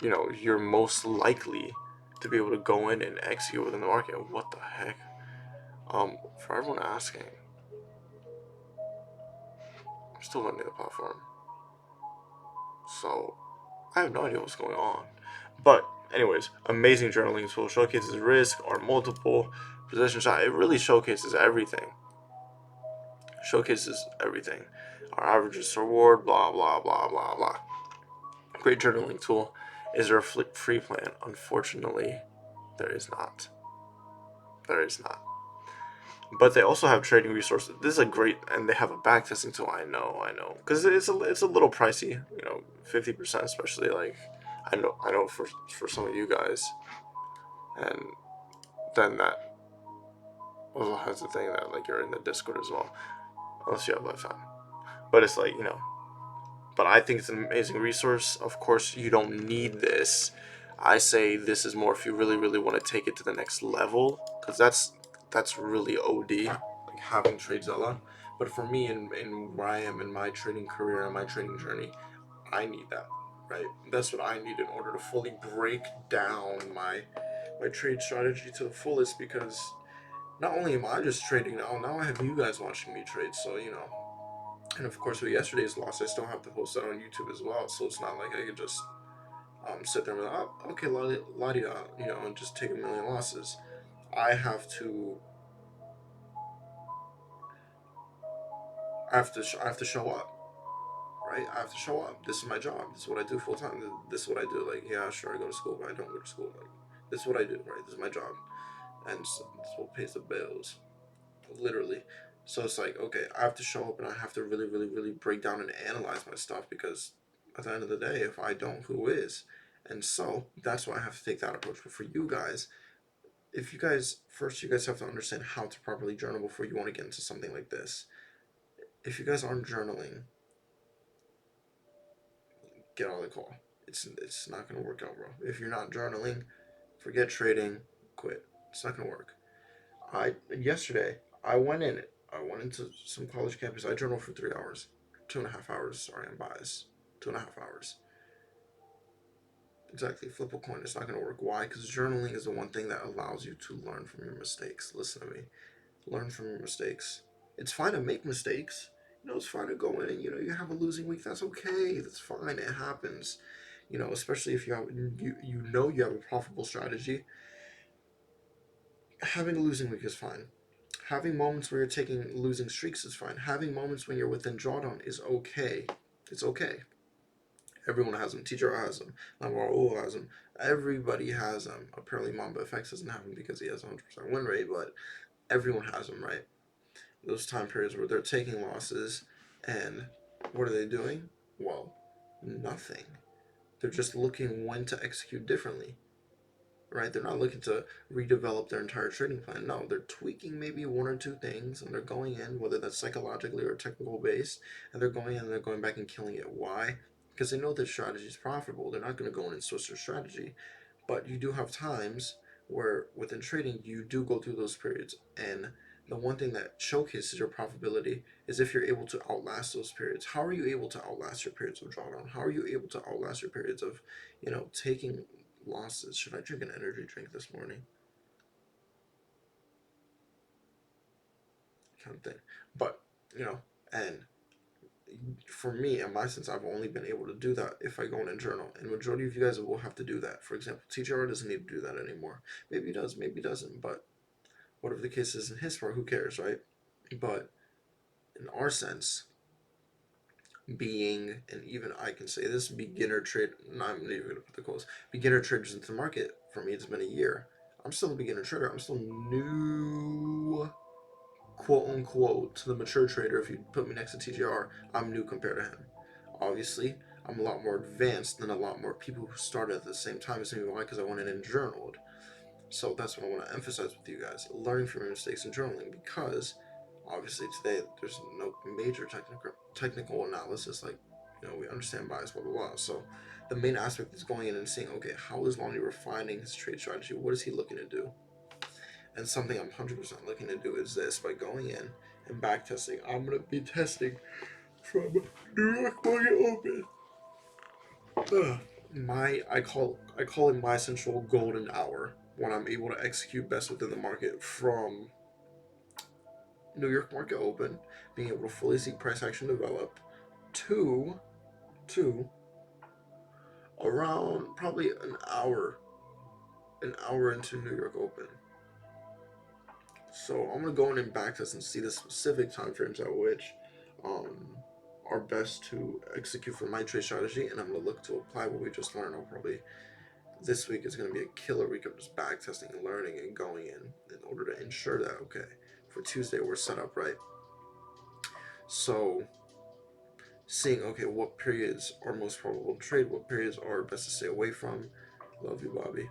you're most likely to be able to go in and execute within the market. What the heck? For everyone asking, I'm still learning the platform, so I have no idea what's going on. But anyways, amazing journaling tool. Showcases risk or multiple position shot. It really showcases everything. Our averages to reward, blah blah blah blah blah. Great journaling tool. Is there a free plan? Unfortunately, there is not. But they also have trading resources. This is a great, and they have a backtesting tool. I know, because it's a little pricey. 50%, especially, like, I know for some of you guys, and then that also has the thing that, like, you're in the Discord as well, unless you have Wi-Fi. But it's like, but I think it's an amazing resource. Of course, you don't need this. I say this is more if you really want to take it to the next level, because that's really OD, like having TradeZella. But for me, in where I am in my trading career and my trading journey, I need that, right? That's what I need in order to fully break down my trade strategy to the fullest, because not only am I just trading now I have you guys watching me trade, so and of course with yesterday's loss I still have to post that on YouTube as well, so it's not like I could just sit there and be like, oh, okay, la di da, and just take a million losses. I have to, I have to show up, right? I have to show up. This is my job. This is what I do full time. This is what I do. Like, yeah, sure, I go to school, but I don't go to school. Like, this is what I do, right? This is my job, and so this is what pays the bills, literally. So it's like, okay, I have to show up, and I have to really, really, really break down and analyze my stuff, because at the end of the day, if I don't, who is? And so that's why I have to take that approach. But for you guys, if you guys first, you guys have to understand how to properly journal before you want to get into something like this. If you guys aren't journaling, get on the call. It's not gonna work out, bro. If you're not journaling, forget trading, quit. It's not gonna work. Yesterday I went in. I went into some college campus. I journaled for 3 hours, 2.5 hours. Sorry, I'm biased. 2.5 hours. Exactly. Flip a coin. It's not gonna work. Why? Because journaling is the one thing that allows you to learn from your mistakes. Listen to me. Learn from your mistakes. It's fine to make mistakes. It's fine to go in and you have a losing week. That's okay. That's fine. It happens. Especially if you have a profitable strategy. Having a losing week is fine. Having moments where you're taking losing streaks is fine. Having moments when you're within drawdown is okay. It's okay. Everyone has them. Teacher has them. Navarro has them. Everybody has them. Apparently, Mamba FX doesn't have them because he has a 100% win rate, but everyone has them, right? Those time periods where they're taking losses, and what are they doing? Well, nothing. They're just looking when to execute differently, right? They're not looking to redevelop their entire trading plan. No, they're tweaking maybe one or two things, and they're going in, whether that's psychologically or technical based, and they're going in and they're going back and killing it. Why? Because they know their strategy is profitable. They're not going to go in and switch their strategy. But you do have times where within trading, you do go through those periods. And the one thing that showcases your profitability is if you're able to outlast those periods. How are you able to outlast your periods of drawdown? How are you able to outlast your periods of, taking losses? Should I drink an energy drink this morning? Kind of thing. But, and for me, in my sense, I've only been able to do that if I go in and journal. And majority of you guys will have to do that. For example, TGR doesn't need to do that anymore. Maybe he does, maybe he doesn't. But whatever the case is in his part, who cares, right? But in our sense, being, and even I can say this, beginner trade, I'm not even going to put the quotes, beginner traders into the market, for me, it's been a year. I'm still a beginner trader. I'm still new, quote unquote, to the mature trader. If you put me next to TGR, I'm new compared to him. Obviously, I'm a lot more advanced than a lot more people who started at the same time as me. Why? Because I went in and journaled. So that's what I want to emphasize with you guys: learning from your mistakes and journaling. Because obviously today there's no major technical analysis. Like, we understand bias, blah blah blah. So the main aspect is going in and seeing, okay, how is Lonnie refining his trade strategy? What is he looking to do? And something I'm 100% looking to do is this: by going in and back testing. I'm gonna be testing from New York Market Open. I call it my central golden hour, when I'm able to execute best within the market, from New York Market Open, being able to fully see price action develop, to around probably an hour into New York Open. So I'm gonna go in and backtest and see the specific time frames at which um, are best to execute for my trade strategy, and I'm gonna look to apply what we just learned. I'll probably This week is going to be a killer week of just back testing and learning and going in order to ensure that, okay, for Tuesday we're set up right. So seeing, okay, what periods are most probable to trade, what periods are best to stay away from. Love you, Bobby.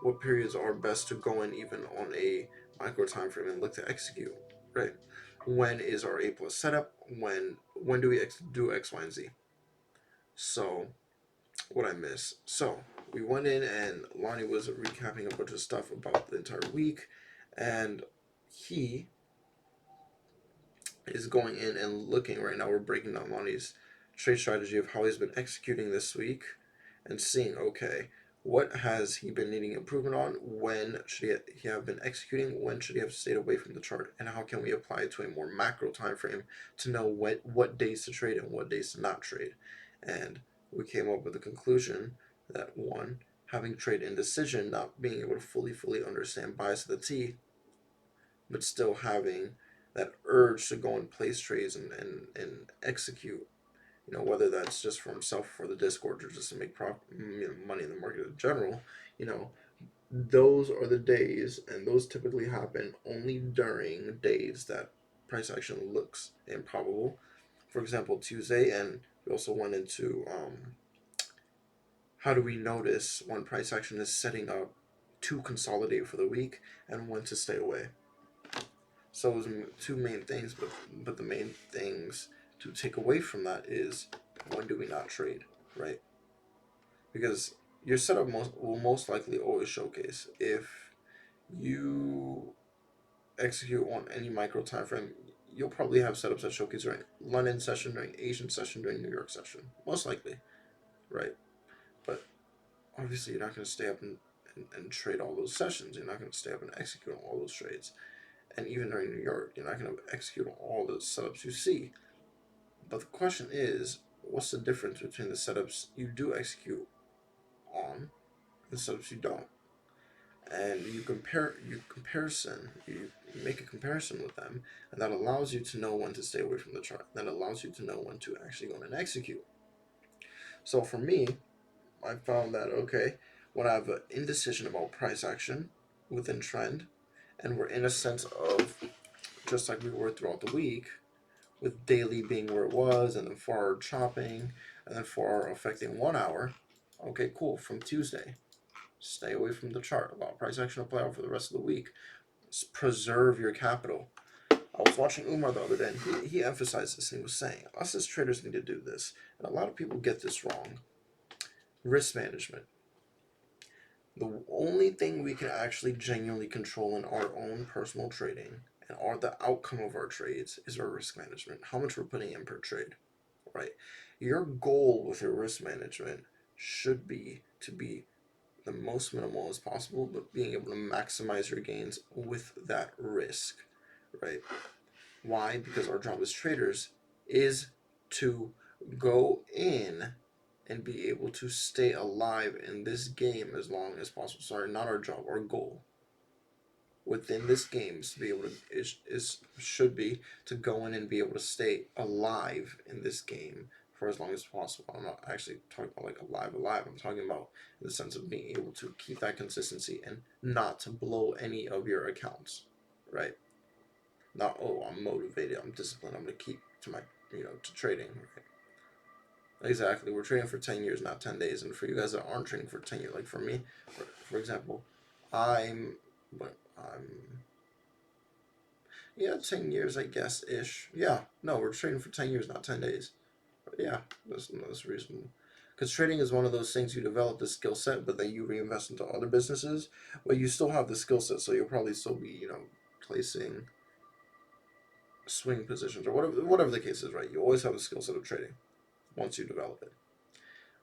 What periods are best to go in even on a micro time frame and look to execute, right? When is our A plus setup? When do we do X, Y, and Z? So what I miss. So we went in and Lonnie was recapping a bunch of stuff about the entire week, and he is going in and looking right now. We're breaking down Lonnie's trade strategy of how he's been executing this week and seeing, okay, what has he been needing improvement on? When should he have been executing? When should he have stayed away from the chart? And how can we apply it to a more macro time frame to know what days to trade and what days to not trade? And we came up with the conclusion that one, having trade indecision, not being able to fully understand bias of the T, but still having that urge to go and place trades and execute, whether that's just for himself for the Discord or just to make money in the market in general, you know, those are the days, and those typically happen only during days that price action looks improbable. For example, Tuesday, and we also went into how do we notice when price action is setting up to consolidate for the week and when to stay away. So those are two main things, but the main things to take away from that is when do we not trade, right? Because your setup will most likely always showcase if you execute on any micro time frame. You'll probably have setups that showcase during London session, during Asian session, during New York session, most likely, right? But obviously, you're not going to stay up and trade all those sessions. You're not going to stay up and execute on all those trades. And even during New York, you're not going to execute on all the setups you see. But the question is, what's the difference between the setups you do execute on and the setups you don't? And you make a comparison with them, and that allows you to know when to stay away from the chart. That allows you to know when to actually go and execute. So for me, I found that okay, when I have an indecision about price action within trend, and we're in a sense of just like we were throughout the week, with daily being where it was, and then 4 hour chopping, and then 4 hour affecting 1 hour. Okay, cool. From Tuesday, stay away from the chart. Allow price action to play out for the rest of the week. Just preserve your capital. I was watching Umar the other day, and he emphasized this, and he was saying, us as traders need to do this. And a lot of people get this wrong. Risk management. The only thing we can actually genuinely control in our own personal trading and the outcome of our trades is our risk management. How much we're putting in per trade, right? Your goal with your risk management should be to be the most minimal as possible, but being able to maximize your gains with that risk, right? Why? Because our job as traders is to go in and be able to stay alive in this game as long as possible. Sorry, not our job, our goal within this game is to be able to should be to go in and be able to stay alive in this game for as long as possible. I'm not actually talking about like alive. I'm talking about in the sense of being able to keep that consistency and not to blow any of your accounts, right? Not, oh, I'm motivated, I'm disciplined, I'm gonna keep to my to trading, right? Exactly. We're trading for 10 years, not 10 days. And for you guys that aren't trading for 10 years, like for me, for example, I'm, yeah, 10 years, I guess, ish. Yeah, no, we're trading for 10 years, not 10 days. But yeah, that's reasonable. Because trading is one of those things you develop the skill set, but then you reinvest into other businesses. But you still have the skill set, so you'll probably still be, placing swing positions or whatever the case is, right? You always have a skill set of trading once you develop it.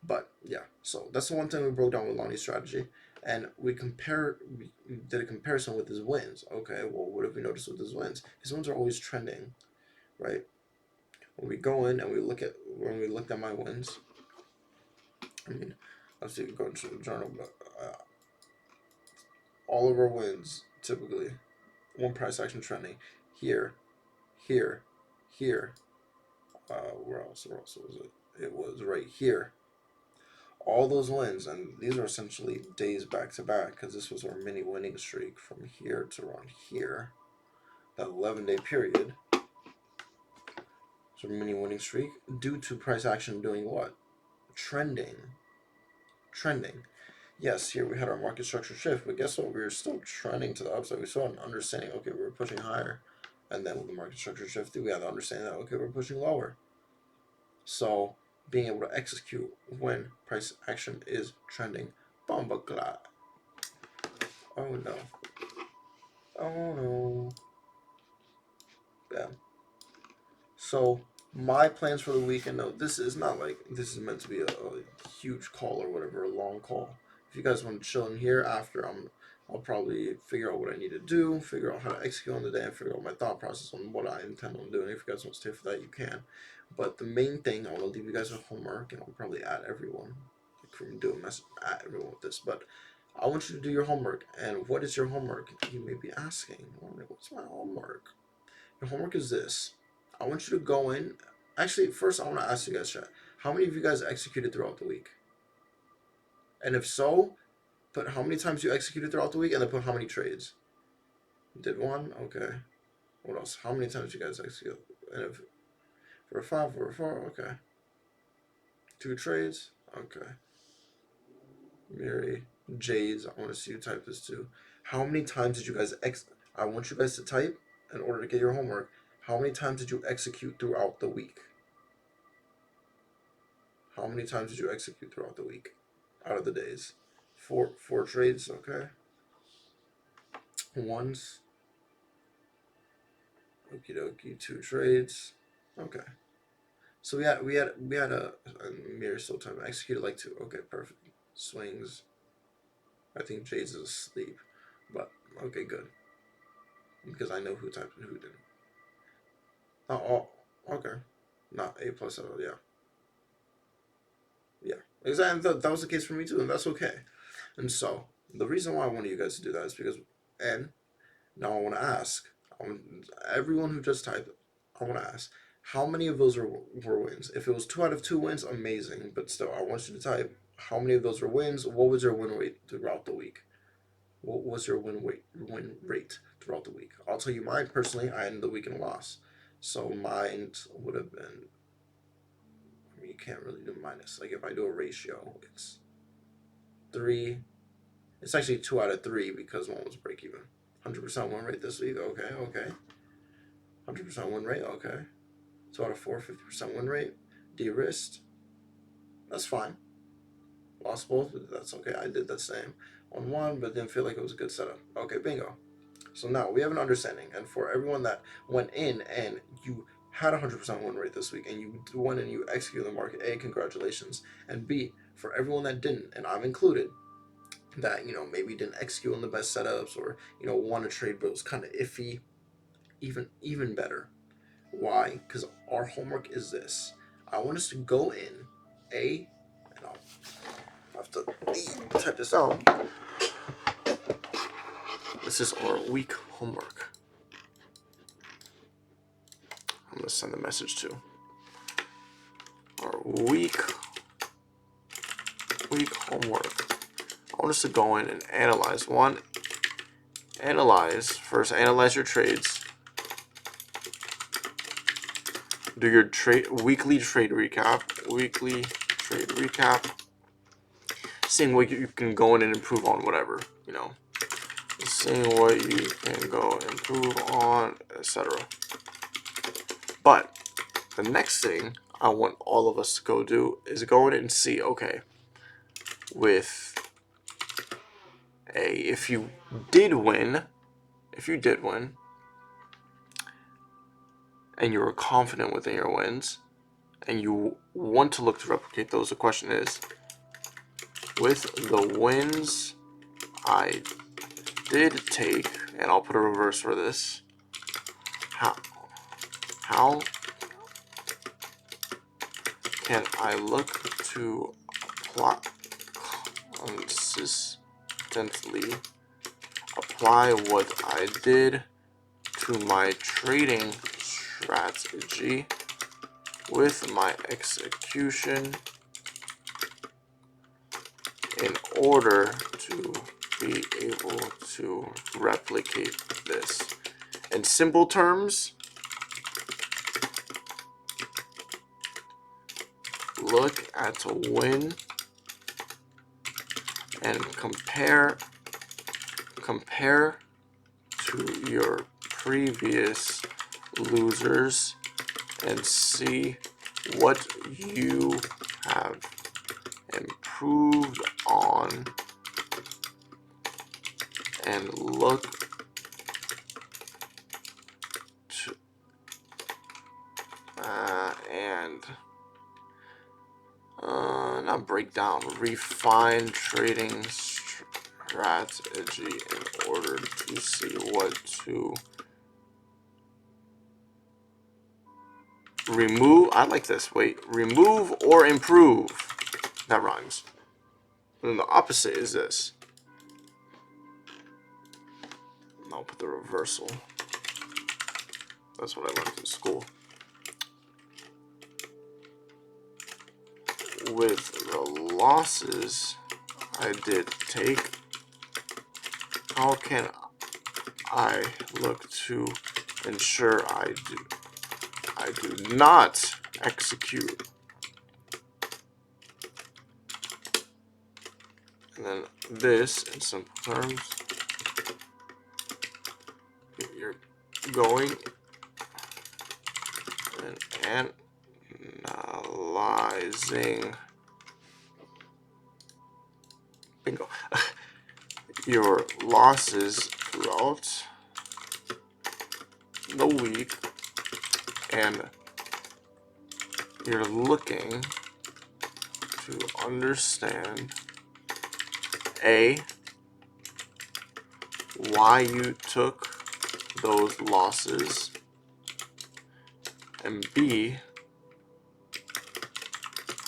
But yeah, so that's the one thing we broke down with Lonnie's strategy, and we did a comparison with his wins. Okay, well, what have we noticed with his wins? His wins are always trending, right? When we go in and when we looked at my wins, I mean, let's see, go into the journal, but all of our wins typically one price action trending here, here, here. Where else? Where else was it? It was right here. All those wins, and these are essentially days back to back because this was our mini winning streak from here to around here. That 11-day period. So mini winning streak due to price action doing what? Trending. Yes, here we had our market structure shift, but guess what? We were still trending to the upside. We saw an understanding, okay, we were pushing higher. And then with the market structure shift, we had to understand that, okay, we're pushing lower. So being able to execute when price action is trending. Bomba clat. Oh no. Oh no. Yeah. So my plans for the weekend. No, this is not like this is meant to be a huge call or whatever, a long call. If you guys want to chill in here after, I'll probably figure out what I need to do, figure out how to execute on the day, and figure out my thought process on what I intend on doing. If you guys want to stay for that, you can. But the main thing, I want to leave you guys with homework, and I'll probably add everyone. do a message at everyone with this, but I want you to do your homework. And what is your homework? You may be asking, what's my homework? Your homework is this. I want you to go in. Actually, first I want to ask you guys, chat. How many of you guys executed throughout the week? And if so, put how many times you executed throughout the week, and then put how many trades. Did one? Okay. What else? How many times you guys execute? And if for a 5, for a 4, okay. 2 trades, okay. Mary, Jades, I want to see you type this too. How many times did you guys I want you guys to type in order to get your homework. How many times did you execute throughout the week? How many times did you execute throughout the week? Out of the days? 4 trades, okay. Ones. Okie dokie, 2 trades. Okay. So we had a mirror still time. Executed like 2. Okay, perfect. Swings. I think Jades is asleep. But okay, good. Because I know who typed and who didn't. Oh, okay. Not A plus at all, yeah. Yeah. Exactly. That was the case for me too, and that's okay. And so the reason why I wanted you guys to do that is because, and now I want to ask everyone who just typed, I want to ask, how many of those were wins? If it was 2 out of 2 wins, amazing. But still, I want you to type how many of those were wins. What was your win rate throughout the week? What was your win rate throughout the week? I'll tell you mine personally. I ended the week in a loss, so mine would have been. I mean, you can't really do minus. Like if I do a ratio, it's 3. It's actually 2 out of 3 because one was break even. 100% win rate this week. Okay, okay. 100% win rate. Okay. 2 out of 4, 50% win rate. De-risked. That's fine. Lost both, but that's okay. I did the same on one, but didn't feel like it was a good setup. Okay, bingo. So now we have an understanding, and for everyone that went in and you had a 100% win rate this week, and you went and you executed the market, A, congratulations, and B, for everyone that didn't, and I'm included, that maybe didn't execute on the best setups, or won a trade but it was kind of iffy, even better. Why? Because our homework is this. I want us to go in, and I'll have to type this out. This is our week homework. I'm gonna send a message to our week homework. I want us to go in and analyze. Analyze your trades. Do your weekly trade recap. Seeing what you can go in and improve on, whatever, Seeing what you can go improve on, etc. But the next thing I want all of us to go do is go in and see, okay, if you did win, and you were confident within your wins, and you want to look to replicate those, the question is, with the wins I did take, and I'll put a reverse for this, how can I look to consistently apply what I did to my trading strategy with my execution in order to be able to replicate this? In simple terms, look at a win and compare to your previous losers and see what you have improved on, and look to not break down, refine trading strategy in order to see what to remove. I like this. Wait, remove or improve. That rhymes. And the opposite is this. I'll put the reversal. That's what I learned in school. With the losses I did take, how can I look to ensure I do not execute? And then this, in simple terms, you're going and analyzing, bingo, your losses throughout the week, and you're looking to understand A, why you took those losses, and B,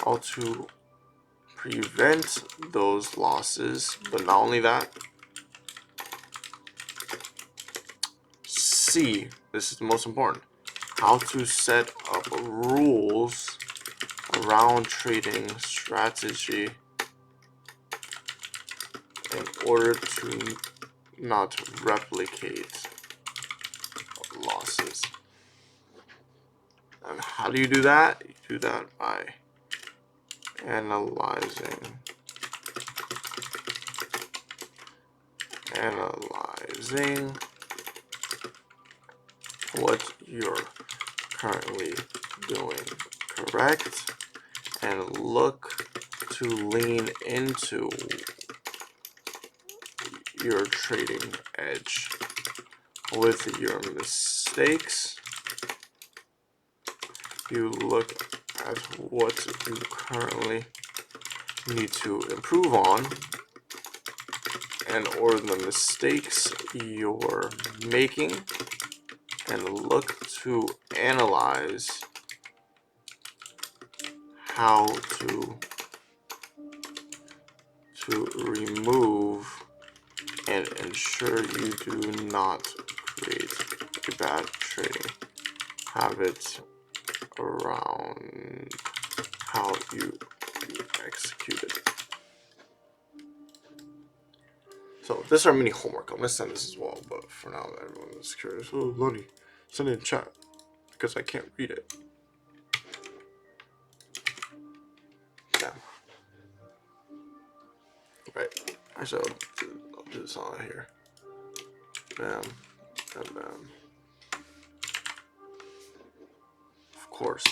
how to prevent those losses. But not only that, C, this is the most important, how to set up rules around trading strategy in order to not replicate losses. And how do you do that? You do that by analyzing what you're currently doing correct, and look to lean into your trading edge. With your mistakes, you look at what you currently need to improve on, and or the mistakes you're making, and look to analyze how to remove and ensure you do not create a bad trading habit around how you execute it. So this is our mini homework. I'm gonna send this as well, but for now everyone is curious. Oh, Lonnie, send it in chat because I can't read it. Yeah. Right. Actually, I'll do this on here. Bam, and bam. Of course.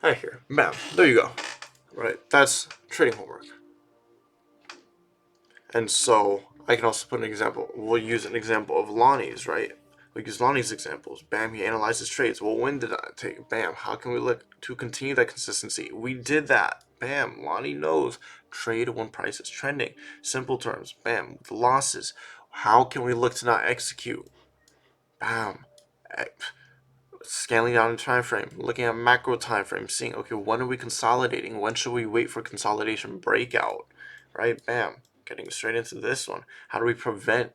Right here. Bam. There you go. Right. That's trading homework. And so I can also put an example. We'll use an example of Lonnie's, right? We'll use Lonnie's examples. Bam, he analyzes trades. Well, when did I take? Bam, how can we look to continue that consistency? We did that. Bam, Lonnie knows. Trade when price is trending. Simple terms. Bam, with losses. How can we look to not execute? Bam. Scaling down the time frame, looking at macro time frame, seeing, okay, when are we consolidating? When should we wait for consolidation breakout? Right? Bam. Getting straight into this one. How do we prevent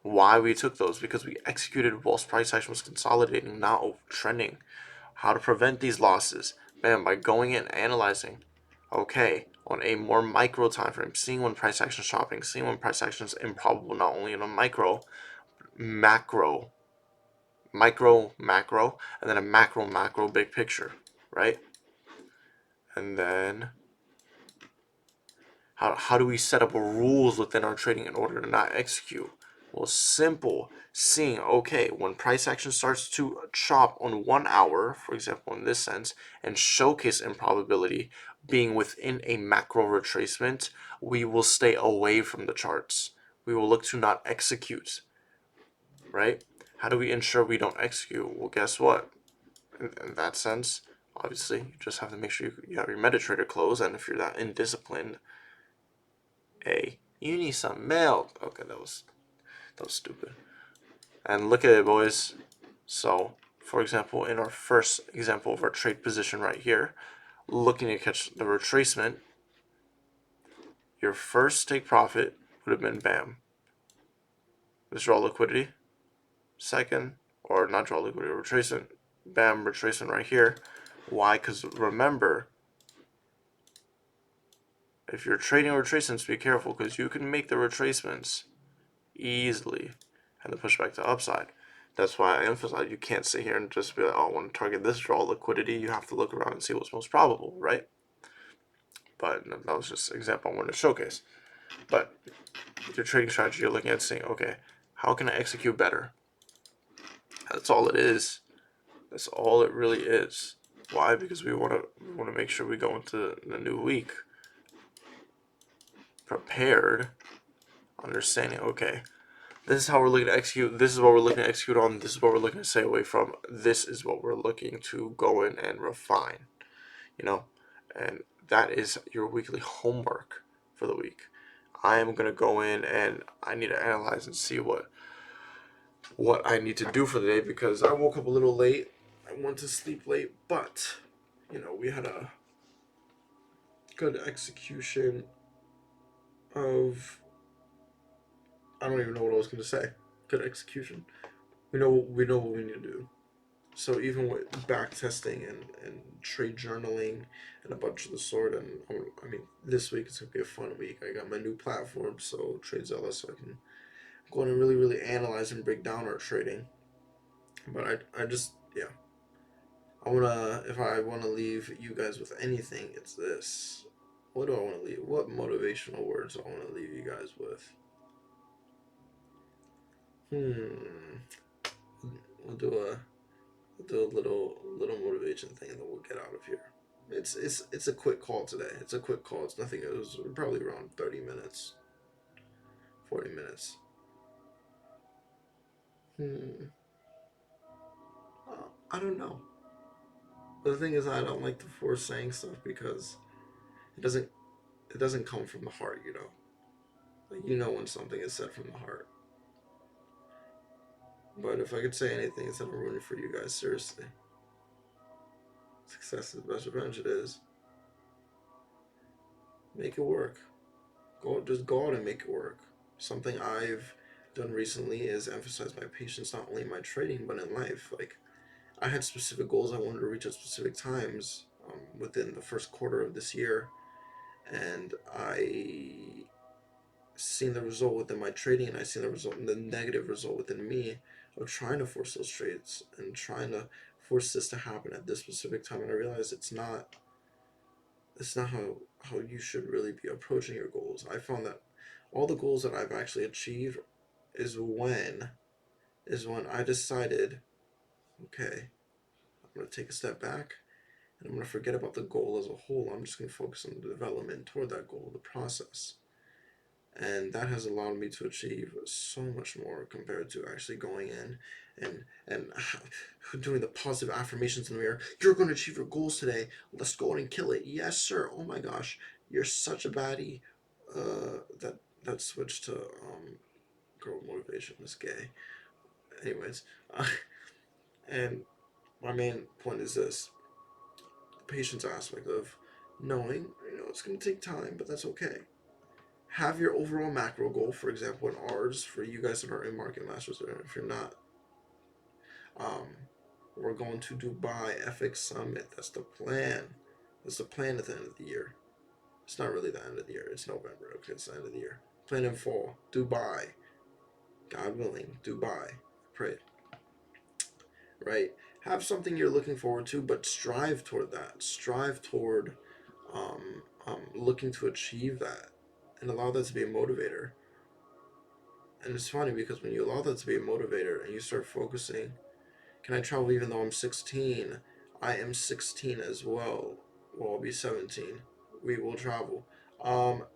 why we took those? Because we executed whilst price action was consolidating, not trending. How to prevent these losses? Bam, by going in, analyzing. Okay, on a more micro time frame, seeing when price action is shopping, seeing when price action is improbable, not only in a macro, macro, and then a macro, big picture, right? And then how do we set up rules within our trading in order to not execute? Well, simple. Seeing, okay, when price action starts to chop on 1 hour, for example, in this sense, and showcase improbability being within a macro retracement, we will stay away from the charts. We will look to not execute, right? How do we ensure we don't execute? Well, guess what? In that sense, obviously, you just have to make sure you have your MetaTrader closed, and if you're that indisciplined, you need some milk. Okay, that was stupid. And look at it, boys. So, for example, in our first example of our trade position right here, looking to catch the retracement, your first take profit would have been BAM. Withdraw liquidity. Second, or not draw liquidity, retracement. BAM, retracement right here. Why? Because remember, if you're trading retracements, be careful because you can make the retracements easily and then push back to upside. That's why I emphasize you can't sit here and just be like, oh, I want to target this draw liquidity. You have to look around and see what's most probable, right? But that was just an example I wanted to showcase. But with your trading strategy, you're looking at saying, okay, how can I execute better? That's all it is. That's all it really is. Why? Because we want to make sure we go into the new week prepared, understanding, okay, this is how we're looking to execute, this is what we're looking to execute on, this is what we're looking to stay away from, this is what we're looking to go in and refine, and that is your weekly homework for the week. I am going to go in and I need to analyze and see what I need to do for the day because I woke up a little late. I went to sleep late, but we had a good execution of, I don't even know what I was going to say. Good execution. We know what we need to do. So even with back testing and trade journaling and a bunch of the sort, and I mean this week it's gonna be a fun week. I got my new platform, so TradeZella, so I can go in and really analyze and break down our trading. But I just if I wanna leave you guys with anything, it's this. What do I want to leave? What motivational words do I want to leave you guys with? We'll do a little motivation thing, and then we'll get out of here. It's a quick call today. It's a quick call. It's nothing. It was probably around 30 minutes, 40 minutes. I don't know. But the thing is, I don't like to force saying stuff because it doesn't come from the heart. Like when something is said from the heart. But if I could say anything, it's that I'm rooting for you guys. Seriously, success is the best revenge. It is. Make it work. Just go out and make it work. Something I've done recently is emphasize my patience, not only in my trading but in life. Like I had specific goals I wanted to reach at specific times within the first quarter of this year, and I seen the result within my trading, and I seen the negative result within me of trying to force those trades and trying to force this to happen at this specific time, and I realized it's not how you should really be approaching your goals. I found that all the goals that I've actually achieved is when I decided, okay, I'm gonna take a step back and I'm gonna forget about the goal as a whole. I'm just gonna focus on the development toward that goal, the process. And that has allowed me to achieve so much more compared to actually going in and doing the positive affirmations in the mirror. You're going to achieve your goals today. Let's go and kill it. Yes, sir. Oh my gosh, you're such a baddie. That switched to girl motivation is gay. Anyways, and my main point is this: the patience aspect of knowing it's going to take time, but that's okay. Have your overall macro goal, for example, in ours, for you guys that are in Market Masters, or if you're not, um, we're going to Dubai FX Summit. That's the plan. That's the plan at the end of the year. It's not really the end of the year. It's November. Okay, it's the end of the year. Plan in fall. Dubai. God willing, Dubai. Pray. Right? Have something you're looking forward to, but strive toward that. Strive toward looking to achieve that, and allow that to be a motivator. And it's funny because when you allow that to be a motivator and you start focusing, can I travel even though I'm 16? I am 16 as well. Well, I'll be 17. We will travel.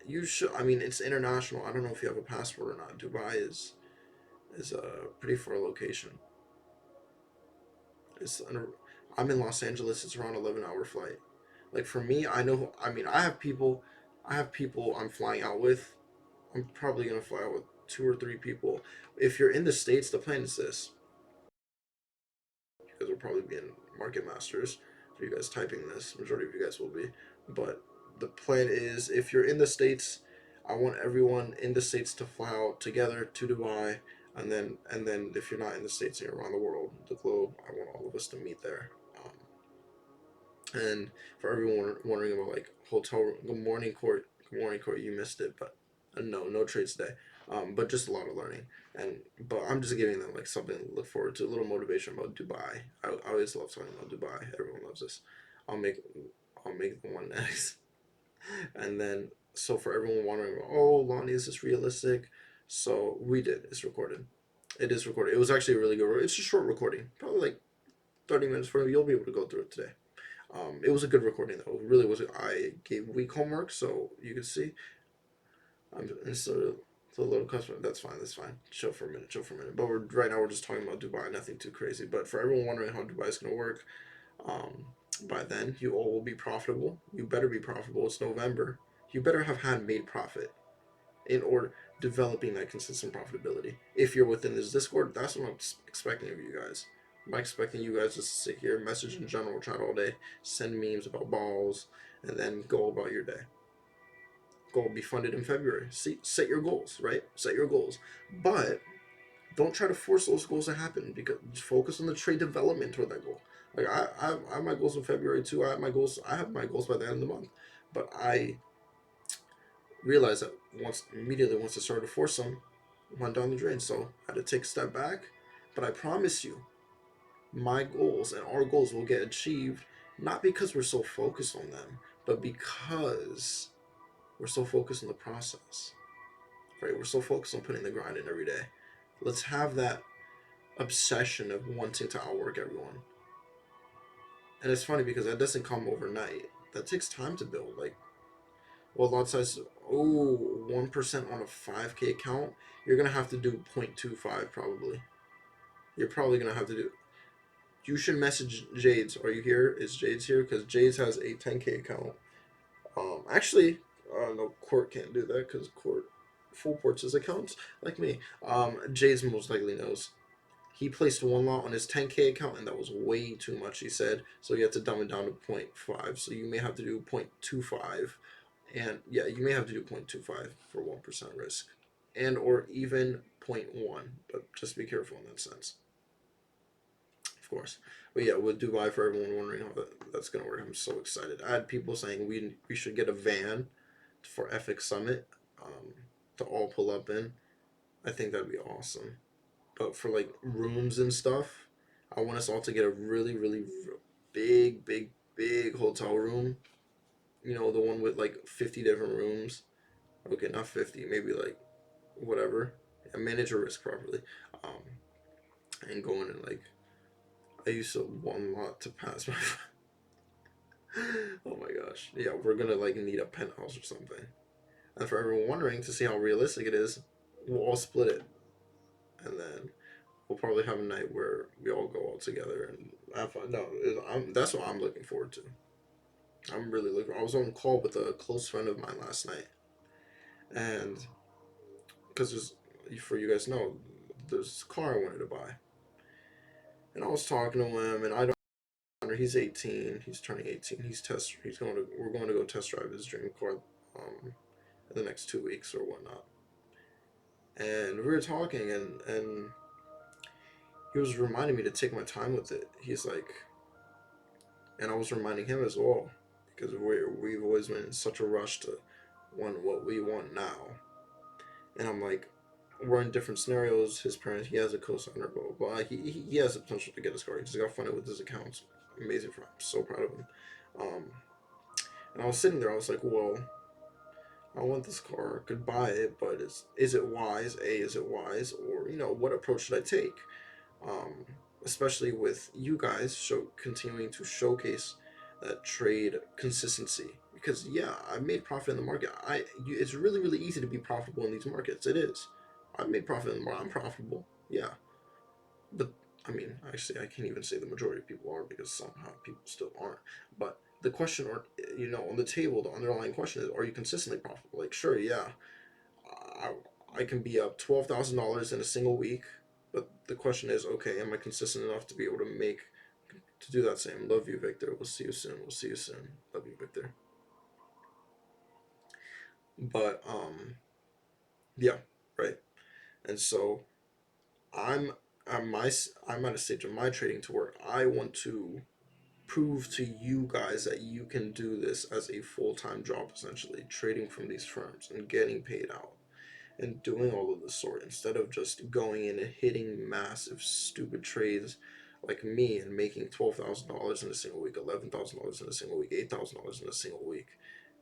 You should. I mean, it's international. I don't know if you have a passport or not. Dubai is a pretty far location. I'm in Los Angeles. It's around 11-hour flight. Like for me, I know. I mean, I have people. I'm flying out with. I'm probably gonna fly out with 2 or 3 people. If you're in the States, the plan is this. You guys will probably be in Market Masters. For you guys typing this, majority of you guys will be. But the plan is, if you're in the States, I want everyone in the States to fly out together to Dubai, and then if you're not in the States, you're around the world, the globe. I want all of us to meet there. And for everyone wondering about like hotel room, good morning court, you missed it, but no trades today. But just a lot of learning, and but I'm just giving them like something to look forward to, a little motivation about Dubai. I always love talking about Dubai. Everyone loves this. I'll make I'll make the one next, and then so for everyone wondering, oh Lonnie, is this realistic? So we did. It's recorded. It is recorded. It was actually a really good. It's a short recording, probably like 30 minutes for you. You'll be able to go through it today. It was a good recording though. It really was. I gave week homework, so you can see. Instead of the little customer, that's fine. That's fine. Chill for a minute. Chill for a minute. But right now we're just talking about Dubai. Nothing too crazy. But for everyone wondering how Dubai is gonna work, um, by then you all will be profitable. You better be profitable. It's November. You better have had made profit in order developing that consistent profitability. If you're within this Discord, that's what I'm expecting of you guys. I'm expecting you guys just to sit here, message in general chat all day, send memes about balls, and then go about your day. Goal be funded in February. See, set your goals, right? Set your goals, but don't try to force those goals to happen. Because focus on the trade development toward that goal. Like I have my goals in February too. I have my goals. I have my goals by the end of the month, but I realized that immediately once I started to force them, went down the drain. So I had to take a step back. But I promise you, my goals and our goals will get achieved not because we're so focused on them, but because we're so focused on the process. Right? We're so focused on putting the grind in every day. Let's have that obsession of wanting to outwork everyone. And it's funny because that doesn't come overnight. That takes time to build. Like, well, lot size, 1% on a 5K account, you're going to have to do 0.25 probably. You're probably going to have to do. You should message Jades. Are you here? Is Jades here? Because Jades has a 10K account. Actually, no, Court can't do that because Court full ports his accounts like me. Jades most likely knows. He placed one lot on his 10K account, and that was way too much, he said. So you have to dumb it down to 0.5. So you may have to do 0.25. And yeah, you may have to do 0.25 for 1% risk. And or even 0.1. But just be careful in that sense. Of course. But yeah, with Dubai, for everyone wondering how that's going to work, I'm so excited. I had people saying we should get a van for FX Summit to all pull up in. I think that'd be awesome. But for like rooms and stuff, I want us all to get a really big hotel room. You know, the one with like 50 different rooms. Okay, not 50, maybe like whatever. Yeah, manage your risk properly. Um, and going and like, I used to one lot to pass my. Oh my gosh. Yeah, we're gonna like need a penthouse or something. And for everyone wondering to see how realistic it is, we'll all split it. And then we'll probably have a night where we all go all together and have fun. No, that's what I'm looking forward to. I'm really looking. I was on a call with a close friend of mine last night, and because for you guys know, there's a car I wanted to buy, and I was talking to him, and I don't. He's 18. He's turning 18. He's going to. We're going to go test drive his dream car, in the next 2 weeks or whatnot. And we were talking, and he was reminding me to take my time with it. He's like, and I was reminding him as well because we've always been in such a rush to want what we want now. And I'm like, we're in different scenarios. His parents, he has a co-signer, but he has the potential to get his car. He just got funded with his accounts. Amazing for him. I'm so proud of him. Um, and I was sitting there. I was like, well, I want this car. I could buy it, but is it wise? Is it wise? Or what approach should I take? Um, Especially with you guys continuing to showcase that trade consistency. Because yeah, I made profit in the market. It's really easy to be profitable in these markets. It is. I've made profit in the market. I'm profitable. Yeah, but I mean, actually, I can't even say the majority of people are because somehow people still aren't. But the question, or on the table, the underlying question is: are you consistently profitable? Like, sure, yeah, I, I can be up $12,000 in a single week, but the question is, okay, am I consistent enough to be able to do that same? Love you, Victor. We'll see you soon. We'll see you soon. Love you, Victor. But yeah, right. And so I'm I'm at a stage of my trading to where I want to prove to you guys that you can do this as a full-time job, essentially trading from these firms and getting paid out and doing all of this sort, instead of just going in and hitting massive stupid trades like me and making $12,000 in a single week, $11,000 in a single week, $8,000 in a single week,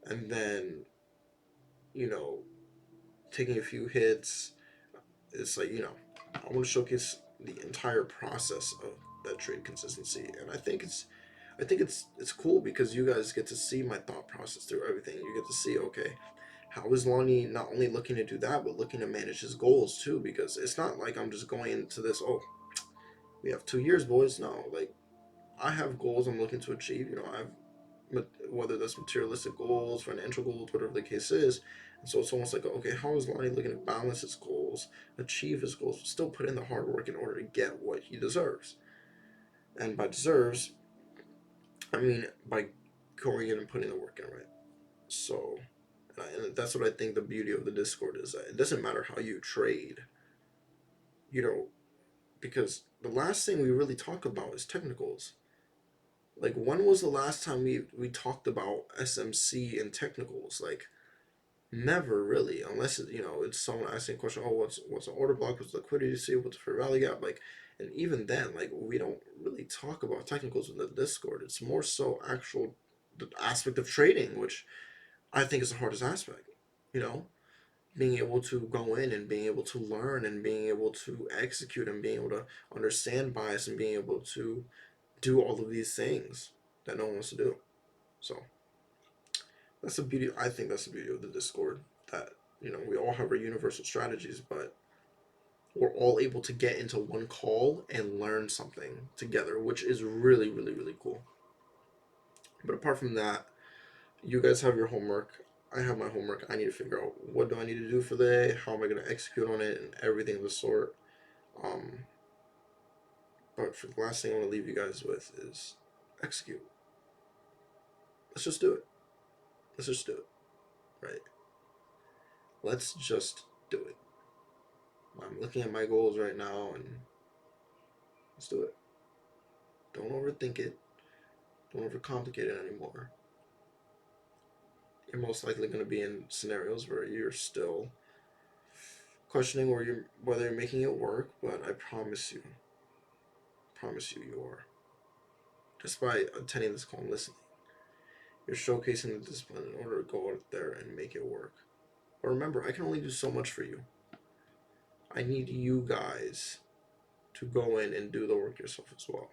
and then, you know, taking a few hits. It's like, I want to showcase the entire process of that trade consistency. And I think it's cool because you guys get to see my thought process through everything. You get to see, okay, how is Lonnie not only looking to do that, but looking to manage his goals too? Because it's not like I'm just going into this, oh, we have 2 years, boys. No, like, I have goals I'm looking to achieve. I have, whether that's materialistic goals, financial goals, whatever the case is. And so it's almost like, okay, how is Lonnie looking to balance his goals, achieve his goals, still put in the hard work in order to get what he deserves? And by deserves, I mean by going in and putting the work in, right? So, and that's what I think the beauty of the Discord is, that it doesn't matter how you trade, you know, because the last thing we really talk about is technicals. Like, when was the last time we talked about SMC and technicals? Like, never really, unless it's someone asking a question. Oh, what's an order block? What's liquidity see? What's a fair value gap? Like, and even then, like, we don't really talk about technicals in the Discord. It's more so actual the aspect of trading, which I think is the hardest aspect. You know, being able to go in and being able to learn and being able to execute and being able to understand bias and being able to do all of these things that no one wants to do. So that's the beauty. I think that's the beauty of the Discord. That we all have our universal strategies, but we're all able to get into one call and learn something together, which is really, really, really cool. But apart from that, you guys have your homework. I have my homework. I need to figure out what do I need to do for the day, how am I going to execute on it, and everything of the sort. Um, but for the last thing I want to leave you guys with is execute. Let's just do it. Let's just do it. Right? Let's just do it. I'm looking at my goals right now, and let's do it. Don't overthink it. Don't overcomplicate it anymore. You're most likely going to be in scenarios where you're still questioning whether you're making it work, but I promise you, you are. Just by attending this call and listening, you're showcasing the discipline in order to go out there and make it work. But remember, I can only do so much for you. I need you guys to go in and do the work yourself as well.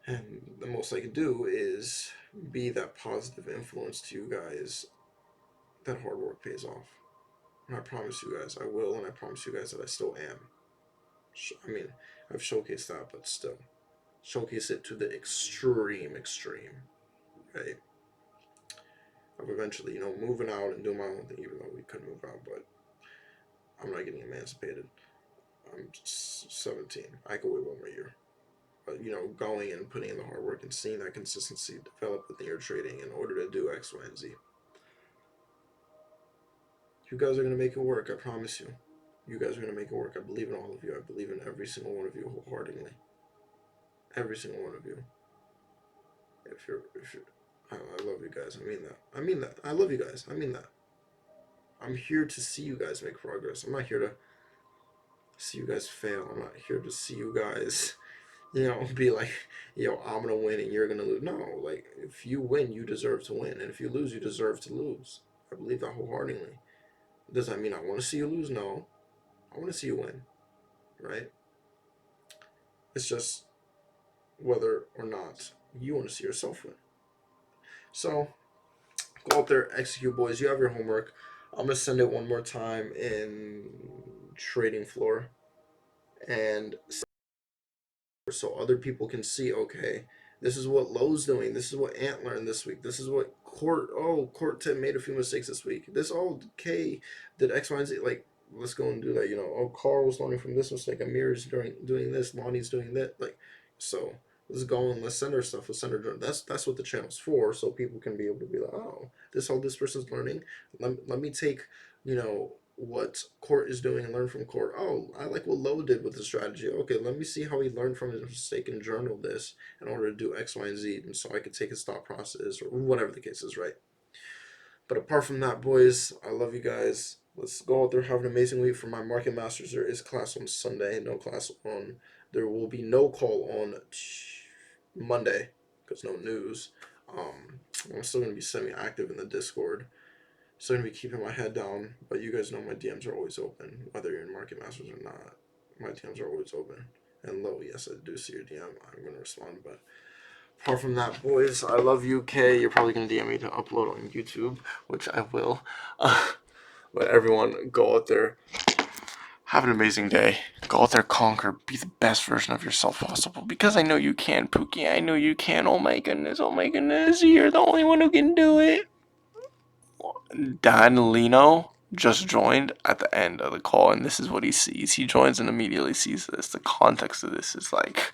And the most I can do is be that positive influence to you guys that hard work pays off. And I promise you guys I will, and I promise you guys that I still am. I mean, I've showcased that, but still. Showcase it to the extreme, right? Of eventually, moving out and doing my own thing, even though we couldn't move out, but I'm not getting emancipated. I'm 17. I could wait 1 more year. But, going and putting in the hard work and seeing that consistency develop within your trading in order to do X, Y, and Z. You guys are going to make it work, I promise you. You guys are going to make it work. I believe in all of you. I believe in every single one of you wholeheartedly. Every single one of you. If you're, I love you guys. I mean that. I mean that. I love you guys. I mean that. I'm here to see you guys make progress. I'm not here to see you guys fail. I'm not here to see you guys, be like, I'm gonna win and you're gonna lose. No, like, if you win, you deserve to win, and if you lose, you deserve to lose. I believe that wholeheartedly. Does that mean I want to see you lose? No, I want to see you win. Right? It's just whether or not you want to see yourself win. So go out there, execute, boys. You have your homework. I'm gonna send it one more time in trading floor, and so other people can see, okay, this is what Lowe's doing, this is what Ant learned this week, this is what Court 10 made a few mistakes this week, this, oh, K did X, Y, and Z. Like, let's go and do that. Oh, Carl was learning from this mistake, Amir's doing this, Lonnie's doing that. Like, so Let's go and let's send our stuff. Let's send our journal. That's what the channel's for, so people can be able to be like, oh, this is how this person's learning. Let me take, what Court is doing and learn from Court. Oh, I like what Lowe did with the strategy. Okay, let me see how he learned from his mistake and journal this in order to do X, Y, and Z, and so I could take his thought process or whatever the case is, right? But apart from that, boys, I love you guys. Let's go out there, have an amazing week. For my Market Masters, there is class on Sunday, no class on. There will be no call on Monday because no news. I'm still gonna be semi-active in the Discord. Still gonna be keeping my head down, but you guys know my DMs are always open, whether you're in Market Masters or not. My DMs are always open. And Low, yes, I do see your DM. I'm gonna respond, but apart from that, boys, I love you, Kay. You're probably gonna DM me to upload on YouTube, which I will. But everyone, go out there, have an amazing day. Go out there, conquer, be the best version of yourself possible. Because I know you can, Pookie. I know you can. Oh my goodness. Oh my goodness. You're the only one who can do it. Dan Lino just joined at the end of the call, and this is what he sees. He joins and immediately sees this. The context of this is like,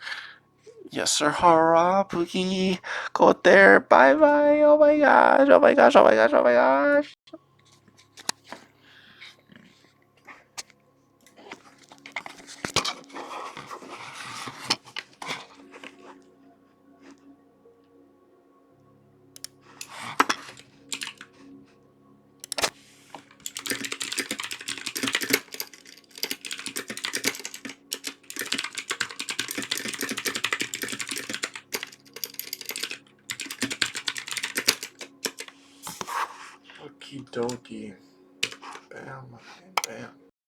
yes, sir, hurrah, Pookie. Go out there. Bye bye. Oh my gosh. Oh my gosh. Oh my gosh. Oh my gosh. Okie dokie. Bam and bam.